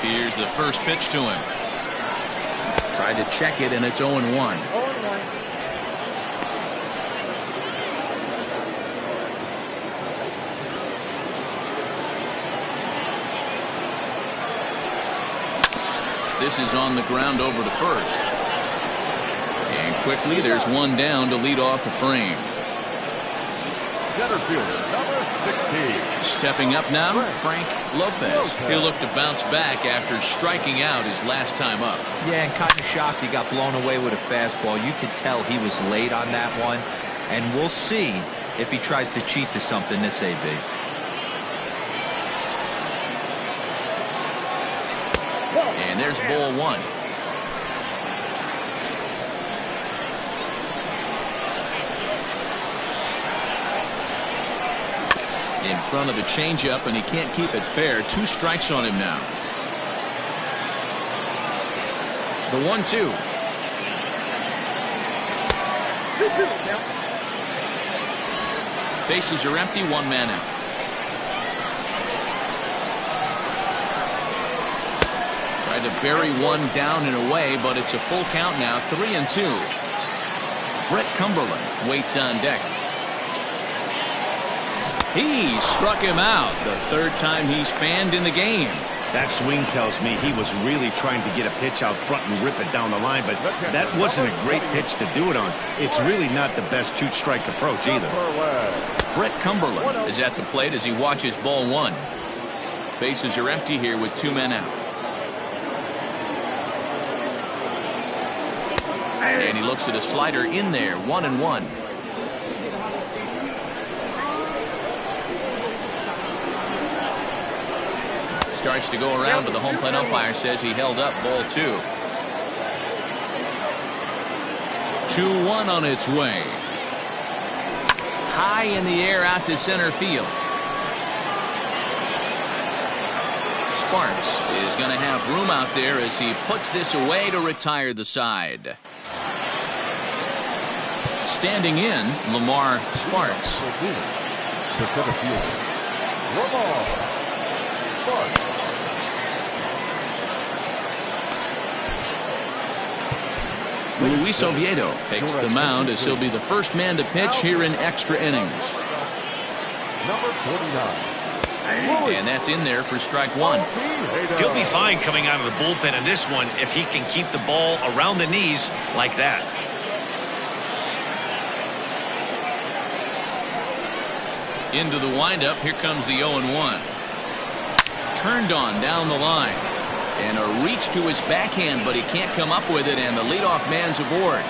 Here's the first pitch to him. Tried to check it, and it's 0-1. This is on the ground over to first. And quickly, there's one down to lead off the frame. Center fielder, number 16. Stepping up now, Frank Lopez. He'll look to bounce back after striking out his last time up. Yeah, and kind of shocked he got blown away with a fastball. You could tell he was late on that one. And we'll see if he tries to cheat to something this AB. And there's ball 1. In front of the changeup, and he can't keep it fair. 2 strikes on him now. The 1-2. Bases are empty, 1 man out. Tried to bury one down and away, but it's a full count now. 3-2. Brett Cumberland waits on deck. He struck him out the 3rd time he's fanned in the game. That swing tells me he was really trying to get a pitch out front and rip it down the line, but that wasn't a great pitch to do it on. It's really not the best 2-strike approach either. Brett Cumberland is at the plate as he watches ball 1. Bases are empty here with 2 men out. And he looks at a slider in there, 1-1. Starts to go around, but the home plate umpire says he held up ball 2. 2-1 on its way. High in the air out to center field. Sparks is going to have room out there as he puts this away to retire the side. Standing in, Lamar Sparks. The center fielder, Lamar Sparks. Luis Oviedo takes the mound as he'll be the first man to pitch here in extra innings. Number 49. And that's in there for strike 1. He'll be fine coming out of the bullpen in this one if he can keep the ball around the knees like that. Into the windup, here comes the 0-1. Turned on down the line. And a reach to his backhand, but he can't come up with it, and the leadoff man's aboard.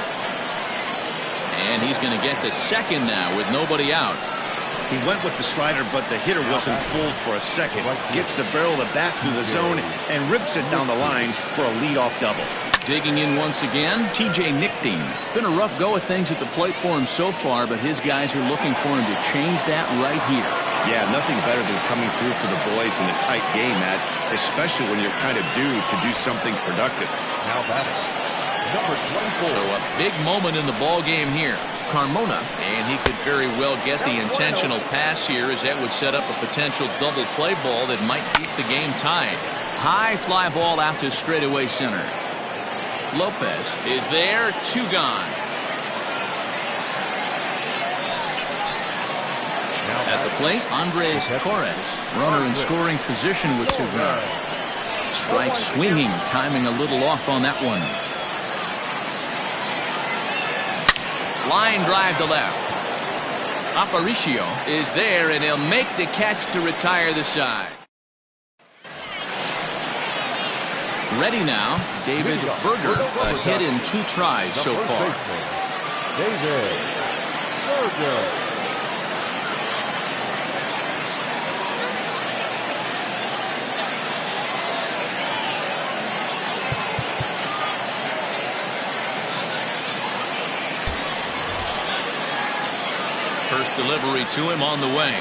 And he's going to get to second now with nobody out. He went with the slider, but the hitter wasn't fooled for a second. Gets the barrel of the bat through the zone and rips it down the line for a leadoff double. Digging in once again, T.J. Nickting. It's been a rough go of things at the plate for him so far, but his guys are looking for him to change that right here. Yeah, nothing better than coming through for the boys in a tight game, Matt, especially when you're kind of due to do something productive. Now batting, number 24. So a big moment in the ball game here. Carmona, and he could very well get the intentional pass here, as that would set up a potential double play ball that might keep the game tied. High fly ball out to straightaway center. Lopez is there, 2 gone. At the plate, Andres Torres, runner in scoring position with 2 gone. Strike swinging, timing a little off on that one. Line drive to left. Aparicio is there, and he'll make the catch to retire the side. Ready now, David Berger, a hit in 2 tries so far. David Berger. First delivery to him on the way.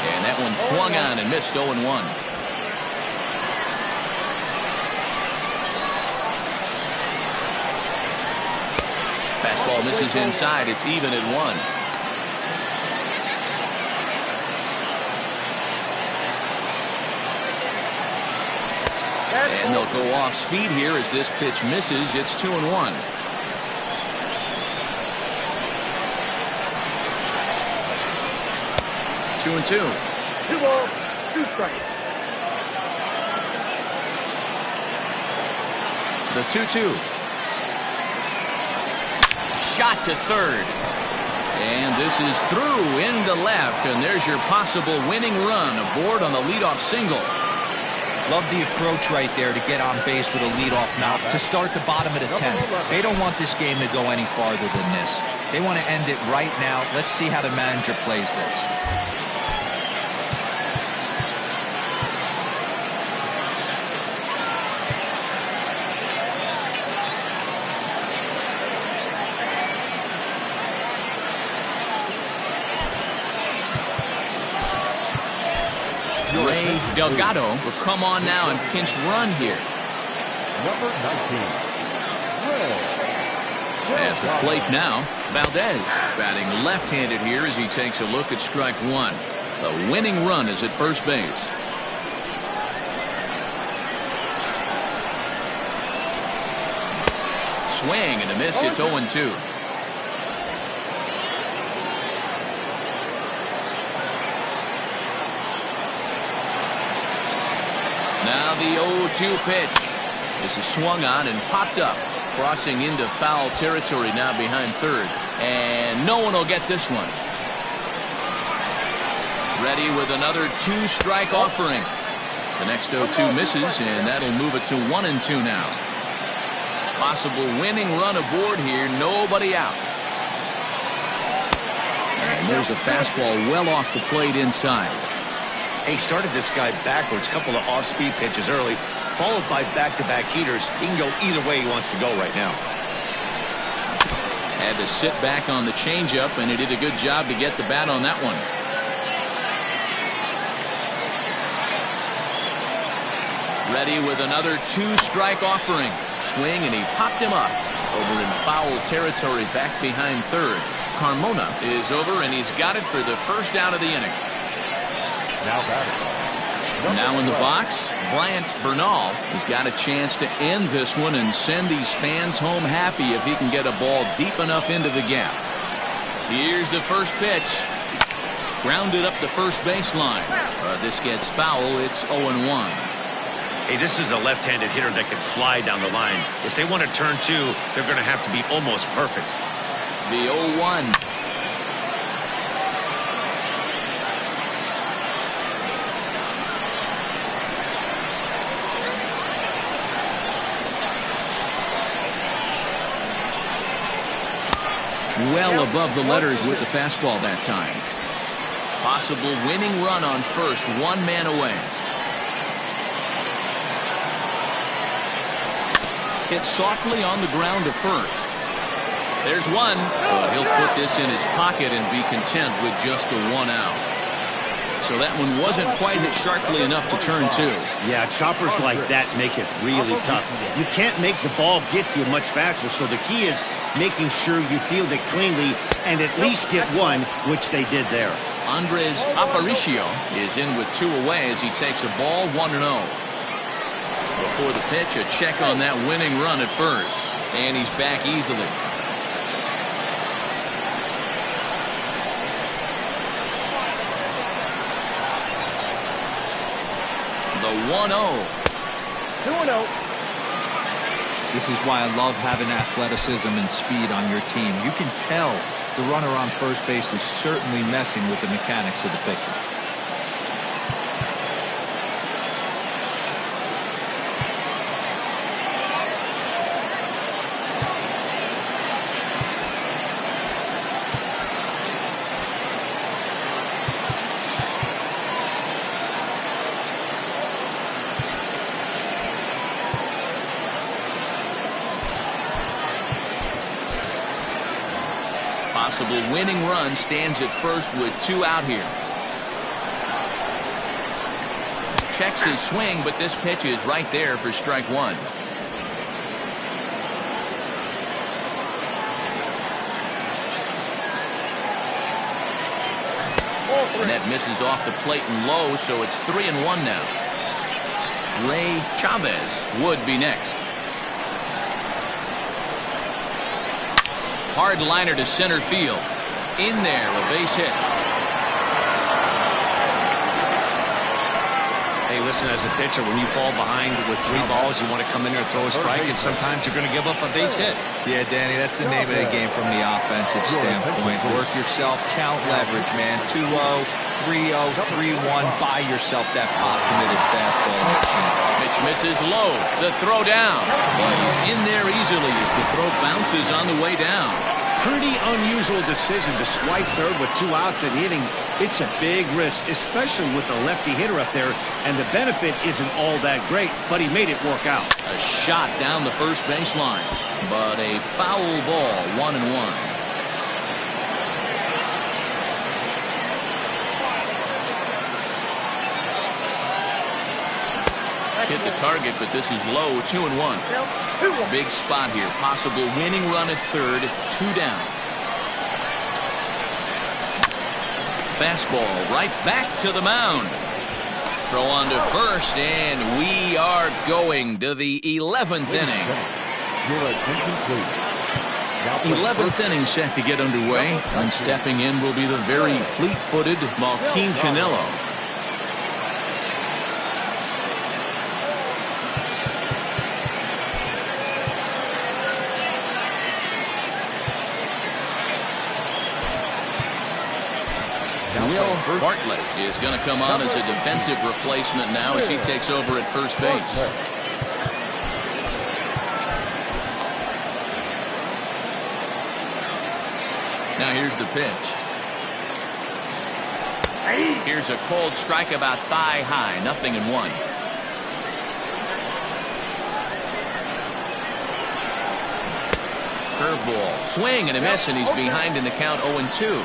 And that one swung on and missed 0-1. Fastball misses inside. It's even at 1. And they'll go off speed here as this pitch misses. It's 2-1. 2-2. 2 balls, 2 strikes. The 2-2. Shot to third. And this is through into left, and there's your possible winning run aboard on the leadoff single. Love the approach right there to get on base with a leadoff knock to start the bottom of the 10th. They don't want this game to go any farther than this. They want to end it right now. Let's see how the manager plays this. Ray Delgado will come on now and pinch run here. Number 19. At the plate now, Valdez batting left-handed here as he takes a look at strike 1. The winning run is at first base. Swing and a miss. It's 0-2. Now the 0-2 pitch. This is swung on and popped up, crossing into foul territory now behind third. And no one will get this one. Ready with another 2-strike offering. The next 0-2 misses, and that'll move it to 1-2 now. Possible winning run aboard here, nobody out. And there's a fastball well off the plate inside. He started this guy backwards, couple of off-speed pitches early, followed by back-to-back heaters. He can go either way he wants to go right now. Had to sit back on the changeup, and he did a good job to get the bat on that one. Ready with another 2-strike offering. Swing, and he popped him up over in foul territory back behind third. Carmona is over, and he's got it for the first out of the inning. Now in the box, Bryant Bernal has got a chance to end this one and send these fans home happy if he can get a ball deep enough into the gap. Here's the first pitch. Grounded up the first baseline. This gets foul. It's 0-1. Hey, this is a left-handed hitter that can fly down the line. If they want to turn 2, they're going to have to be almost perfect. The 0-1. Well above the letters with the fastball that time. Possible winning run on first, one man away. Hit softly on the ground to first. There's one, but he'll put this in his pocket and be content with just the one out. So that one wasn't quite hit sharply enough to turn two. Yeah, choppers like that make it really tough. You can't make the ball get to you much faster, so the key is making sure you field it cleanly and at least get one, which they did there. Andres Aparicio is in with two away as he takes a ball 1-0. Before the pitch, a check on that winning run at first. And he's back easily. The 1-0. 2-0. This is why I love having athleticism and speed on your team. You can tell the runner on first base is certainly messing with the mechanics of the pitcher. Possible winning run stands at first with two out here. Checks his swing, but this pitch is right there for strike one. And that misses off the plate and low, so it's 3-1 now. Ray Chavez would be next. Hard liner to center field. In there, a base hit. Hey, listen, as a pitcher, when you fall behind with 3 balls, you want to come in there and throw a strike, and sometimes you're going to give up a base hit. Yeah, Danny, that's the name of the game from the offensive standpoint. Work yourself, count leverage, man. 2-0, 3-0, 3-1. Buy yourself that pop-committed fastball machine. Pitch misses low. The throw down. He's in there easily as the throw bounces on the way down. Pretty unusual decision to swipe third with 2 outs in the inning. It's a big risk, especially with the lefty hitter up there, and the benefit isn't all that great, but he made it work out. A shot down the first baseline, but a foul ball, 1-1. Hit the target, but this is low, 2-1. Big spot here. Possible winning run at third, 2 down. Fastball right back to the mound. Throw on to first, and we are going to the 11th inning. 11th inning set to get underway, and stepping in will be the very fleet-footed Malquin Canelo. Will Bartlett is going to come on as a defensive replacement now as he takes over at first base. Now here's the pitch. Here's a cold strike about thigh high, 0-1. Curveball, swing and a miss, and he's behind in the count, 0-2.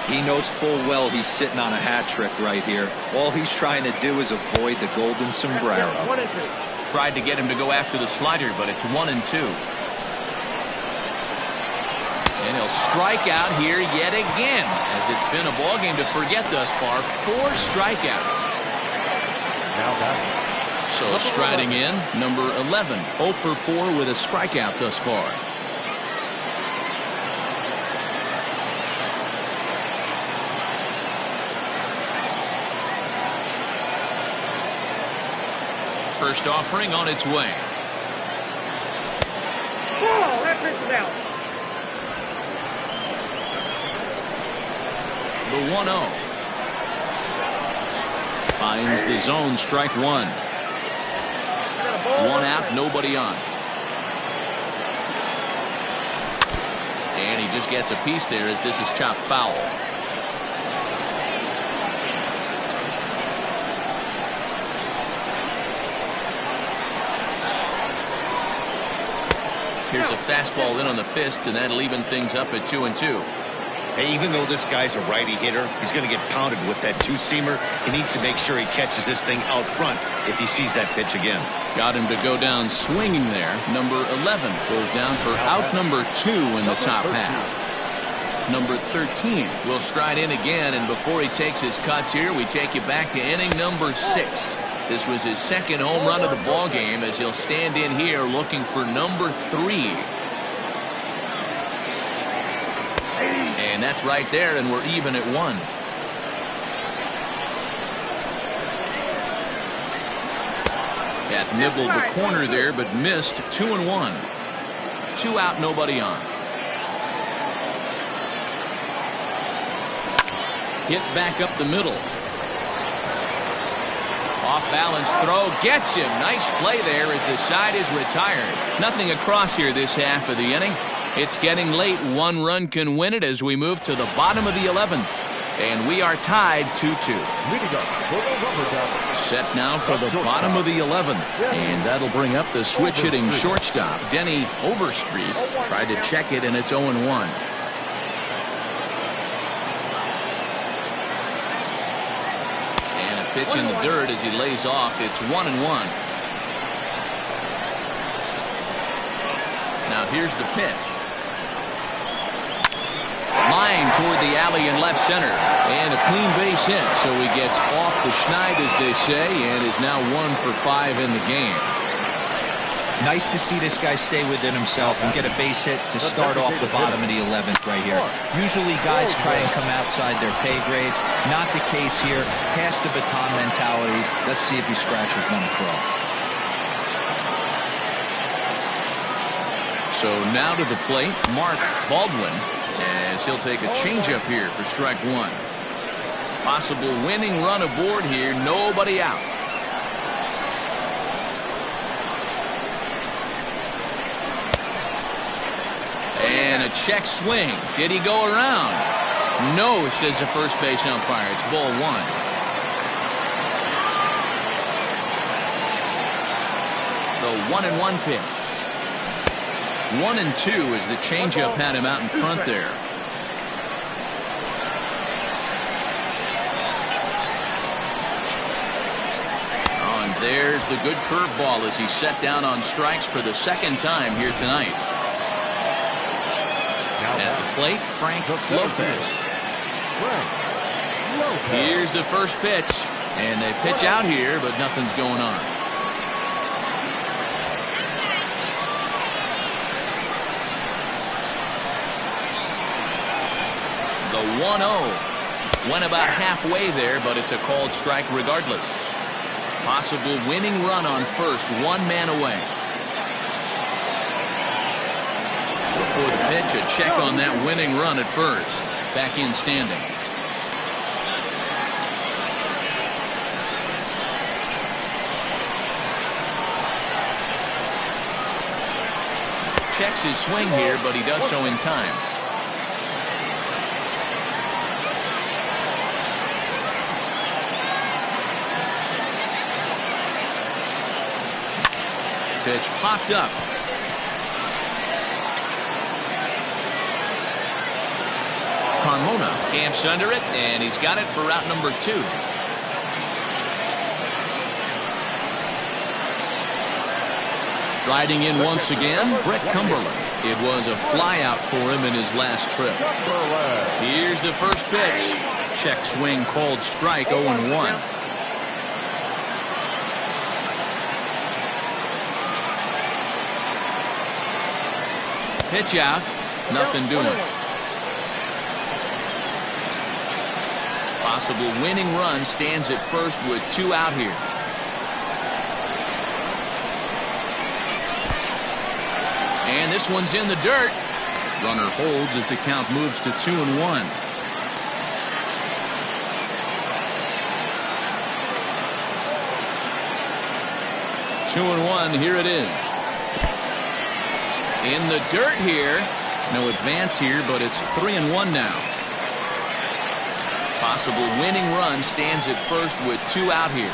He knows full well he's sitting on a hat trick right here. All he's trying to do is avoid the golden sombrero. Tried to get him to go after the slider, but it's 1-2. And he'll strike out here yet again, as it's been a ball game to forget thus far. 4 strikeouts. So striding in, number 11, 0 for 4 with a strikeout thus far. First offering on its way. Whoa, that pitch is out. The 1-0. Finds the zone, strike 1. 1 out, nobody on. And he just gets a piece there as this is chopped foul. Here's a fastball in on the fist, and that'll even things up at 2-2. Hey, even though this guy's a righty hitter, he's going to get pounded with that two-seamer. He needs to make sure he catches this thing out front if he sees that pitch again. Got him to go down swinging there. Number 11 goes down for out number 2 in the top half. Number 13 will stride in again, and before he takes his cuts here, we take you back to inning number 6. This was his second home run of the ball game as he'll stand in here looking for number 3. And that's right there, and we're even at 1. That nibbled the corner there, but missed. 2-1. 2 out, nobody on. Hit back up the middle. Off balance throw gets him. Nice play there as the side is retired. Nothing across here this half of the inning. It's getting late. 1 run can win it as we move to the bottom of the 11th. And we are tied 2-2. Set now for the bottom of the 11th. And that'll bring up the switch hitting shortstop, Denny Overstreet. Tried to check it, and it's 0-1. Pitch in the dirt as he lays off. It's 1-1. Now here's the pitch. Line toward the alley in left center. And a clean base hit. So he gets off the schneid, as they say, and is now 1 for 5 in the game. Nice to see this guy stay within himself and get a base hit to start off the bottom of the 11th right here. Usually guys try and come outside their pay grade. Not the case here. Pass the baton mentality. Let's see if he scratches one across. So now to the plate, Mark Baldwin, as he'll take a changeup here for strike 1. Possible winning run aboard here. Nobody out. And a check swing. Did he go around? No, says the first base umpire. It's ball 1. The 1-1 pitch. 1-2 as the changeup had him out in front there. Oh, and there's the good curveball as he's set down on strikes for the second time here tonight. At the plate, Frank Lopez. Here's the first pitch. And they pitch out here, but nothing's going on. The 1-0. Went about halfway there, but it's a called strike regardless. Possible winning run on first, 1 man away. Before the pitch, a check on that winning run at first. Back in standing. Checks his swing here, but he does so in time. Pitch popped up. Carmona camps under it, and he's got it for route number 2. Striding in once again, Brett Cumberland. It was a flyout for him in his last trip. Here's the first pitch. Check swing called strike, 0-1. Pitch out, nothing doing. Possible winning run stands at first with 2 out here. And this one's in the dirt. Runner holds as the count moves to 2-1. Two and one, here it is. In the dirt here. No advance here, but it's 3-1 now. Possible winning run stands at first with 2 out here.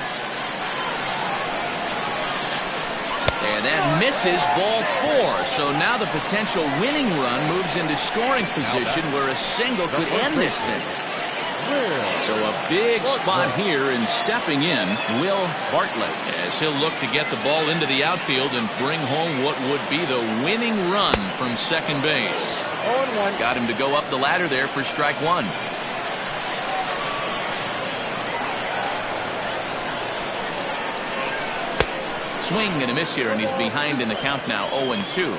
And that misses, ball 4. So now the potential winning run moves into scoring position where a single could end this thing. So a big spot here, and stepping in, Will Bartlett, as he'll look to get the ball into the outfield and bring home what would be the winning run from second base. 0-1. Got him to go up the ladder there for strike 1. Swing and a miss here, and he's behind in the count now, 0-2.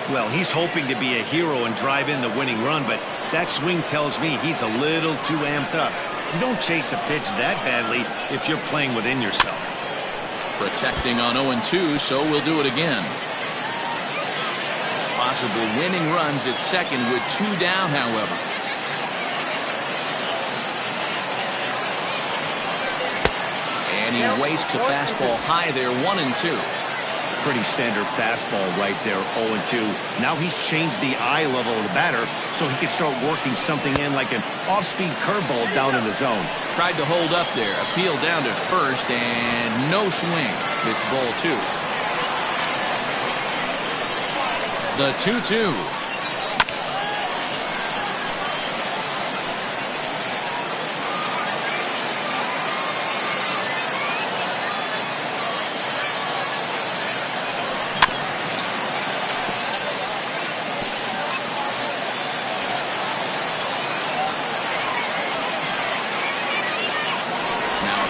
Well, he's hoping to be a hero and drive in the winning run, but that swing tells me he's a little too amped up. You don't chase a pitch that badly if you're playing within yourself. Protecting on 0-2, so we'll do it again. Possible winning runs at second with 2 down, however. And he wastes a fastball high there, 1-2. Pretty standard fastball right there, 0-2. Now he's changed the eye level of the batter so he can start working something in like an off-speed curveball down in the zone. Tried to hold up there, appeal down to first, and no swing. It's ball 2. The 2-2.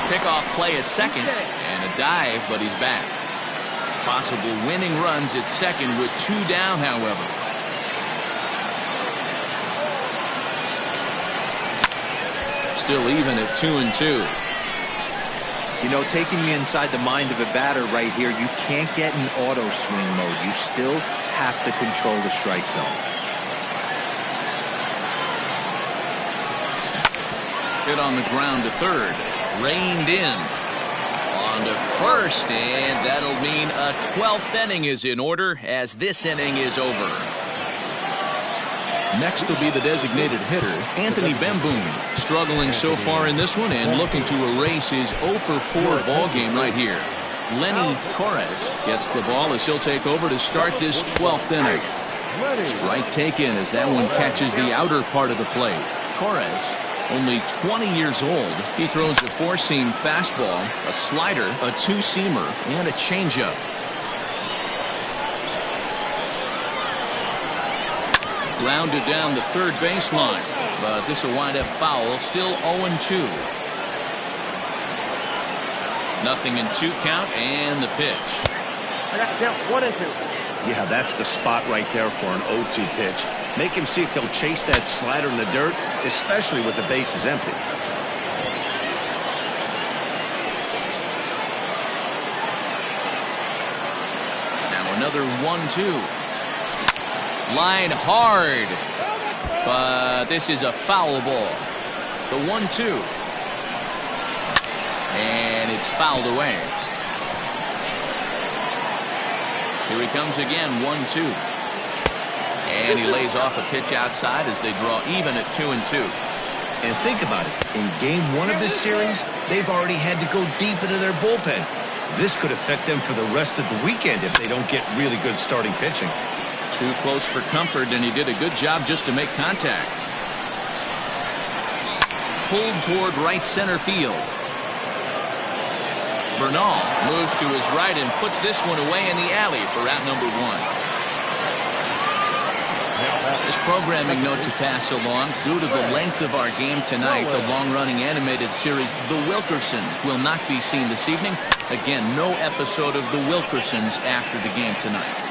Pickoff play at second, and a dive, but he's back. Possible winning runs at second with 2 down, however. Still even at 2-2. You know, taking you inside the mind of a batter right here, you can't get in auto swing mode. You still have to control the strike zone. Hit on the ground to third. Reined in. On to first, and that'll mean a 12th inning is in order as this inning is over. Next will be the designated hitter, Anthony Bemboom, struggling so far in this one and looking to erase his 0-for-4 ball game right here. Lenny Torres gets the ball as he'll take over to start this 12th inning. Strike taken as that one catches the outer part of the plate. Torres, only 20 years old, he throws a 4-seam fastball, a slider, a 2-seamer, and a changeup. Grounded down the third baseline, but this will wind up foul, still 0-2. Nothing in 2 count, and the pitch. I got the count, 1-2. Yeah, that's the spot right there for an 0-2 pitch. Make him see if he'll chase that slider in the dirt, especially with the bases empty. Now another 1-2. Line hard, but this is a foul ball. The 1-2, and it's fouled away. Here he comes again, 1-2. And he lays off a pitch outside as they draw even at 2-2. And think about it. In game 1 of this series, they've already had to go deep into their bullpen. This could affect them for the rest of the weekend if they don't get really good starting pitching. Too close for comfort, and he did a good job just to make contact. Pulled toward right center field. Bernal moves to his right and puts this one away in the alley for out number 1. This programming note to pass along: due to the length of our game tonight, the long-running animated series The Wilkersons will not be seen this evening. Again, no episode of The Wilkersons after the game tonight.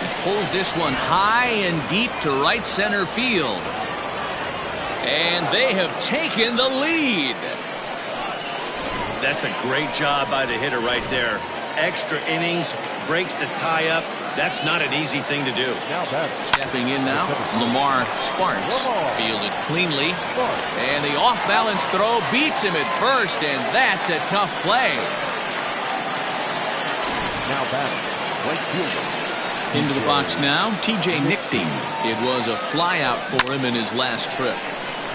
He pulls this one high and deep to right center field. And they have taken the lead. That's a great job by the hitter right there. Extra innings, breaks the tie up. That's not an easy thing to do. Stepping in now, Lamar Sparks. Fielded cleanly. And the off-balance throw beats him at first, and that's a tough play. Now batting, right fielder. Into the box now, TJ Nichting. It was a flyout for him in his last trip.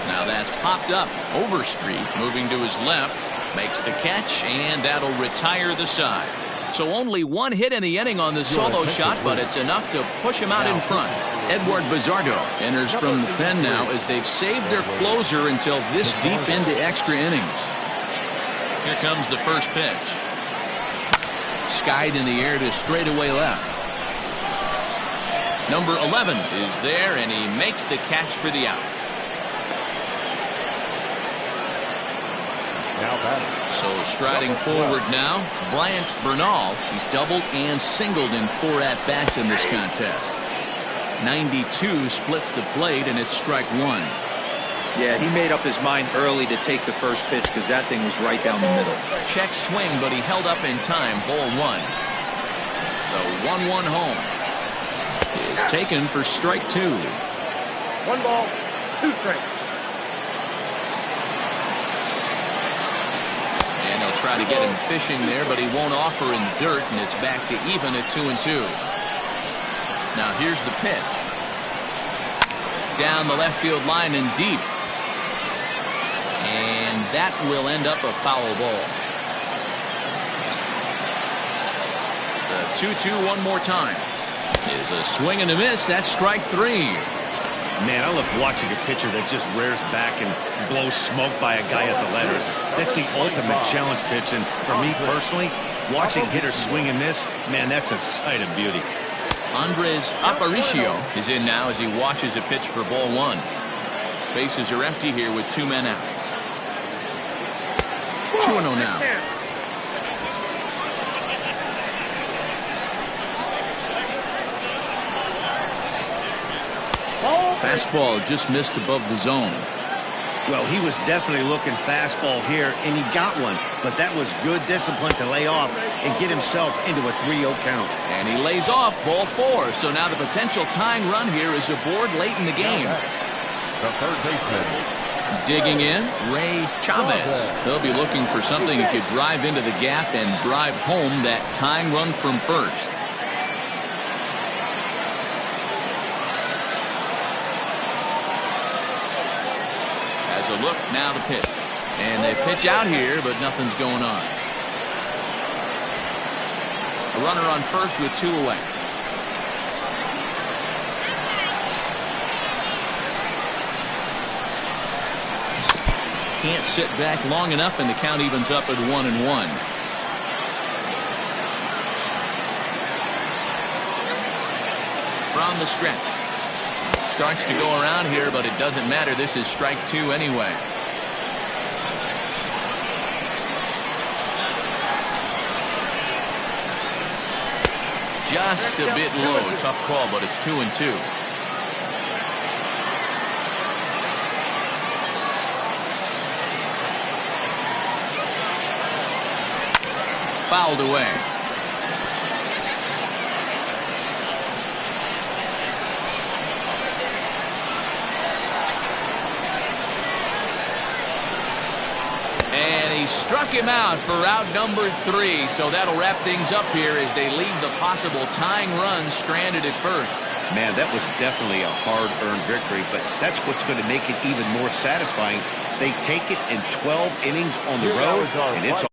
Now that's popped up. Overstreet moving to his left. Makes the catch, and that'll retire the side. So only one hit in the inning on the solo shot, but it's enough to push him out in front. Edward Bizardo enters from the pen now as they've saved their closer until this deep into extra innings. Here comes the first pitch. Skied in the air to straightaway left. Number 11 is there, and he makes the catch for the out. Now batting. So striding forward now, Bryant Bernal. He's doubled and singled in 4 at-bats in this contest. 92 splits the plate, and it's strike 1. Yeah, he made up his mind early to take the first pitch because that thing was right down the middle. Check swing, but he held up in time. Ball 1. The 1-1 home is taken for strike 2. 1 ball, 2 strikes. And he'll try to get him fishing there, but he won't offer in the dirt, and it's back to even at 2-2. Now here's the pitch. Down the left field line and deep. And that will end up a foul ball. The 2-2 one more time. Is a swing and a miss. That's strike 3. Man, I love watching a pitcher that just rears back and blows smoke by a guy at the letters. That's the ultimate challenge pitch, and for me personally, watching hitters swing and miss, man, that's a sight of beauty. Andres Aparicio is in now as he watches a pitch for ball 1. Bases are empty here with 2 men out. 2-0 now. Fastball just missed above the zone. Well, he was definitely looking fastball here, and he got one. But that was good discipline to lay off and get himself into a 3-0 count. And he lays off ball 4. So now the potential tying run here is aboard late in the game. The third baseman. Digging in, Ray Chavez. They'll be looking for something that could drive into the gap and drive home that tying run from first. As a look, now the pitch. And they pitch out here, but nothing's going on. A runner on first with 2 away. Can't sit back long enough, and the count evens up at 1-1. From the stretch. Starts to go around here, but it doesn't matter. This is strike 2 anyway. Just a bit low. Tough call, but it's 2-2. Fouled away. And he struck him out for out number 3. So that'll wrap things up here as they leave the possible tying run stranded at first. Man, that was definitely a hard-earned victory, but that's what's going to make it even more satisfying. They take it in 12 innings on the road, and it's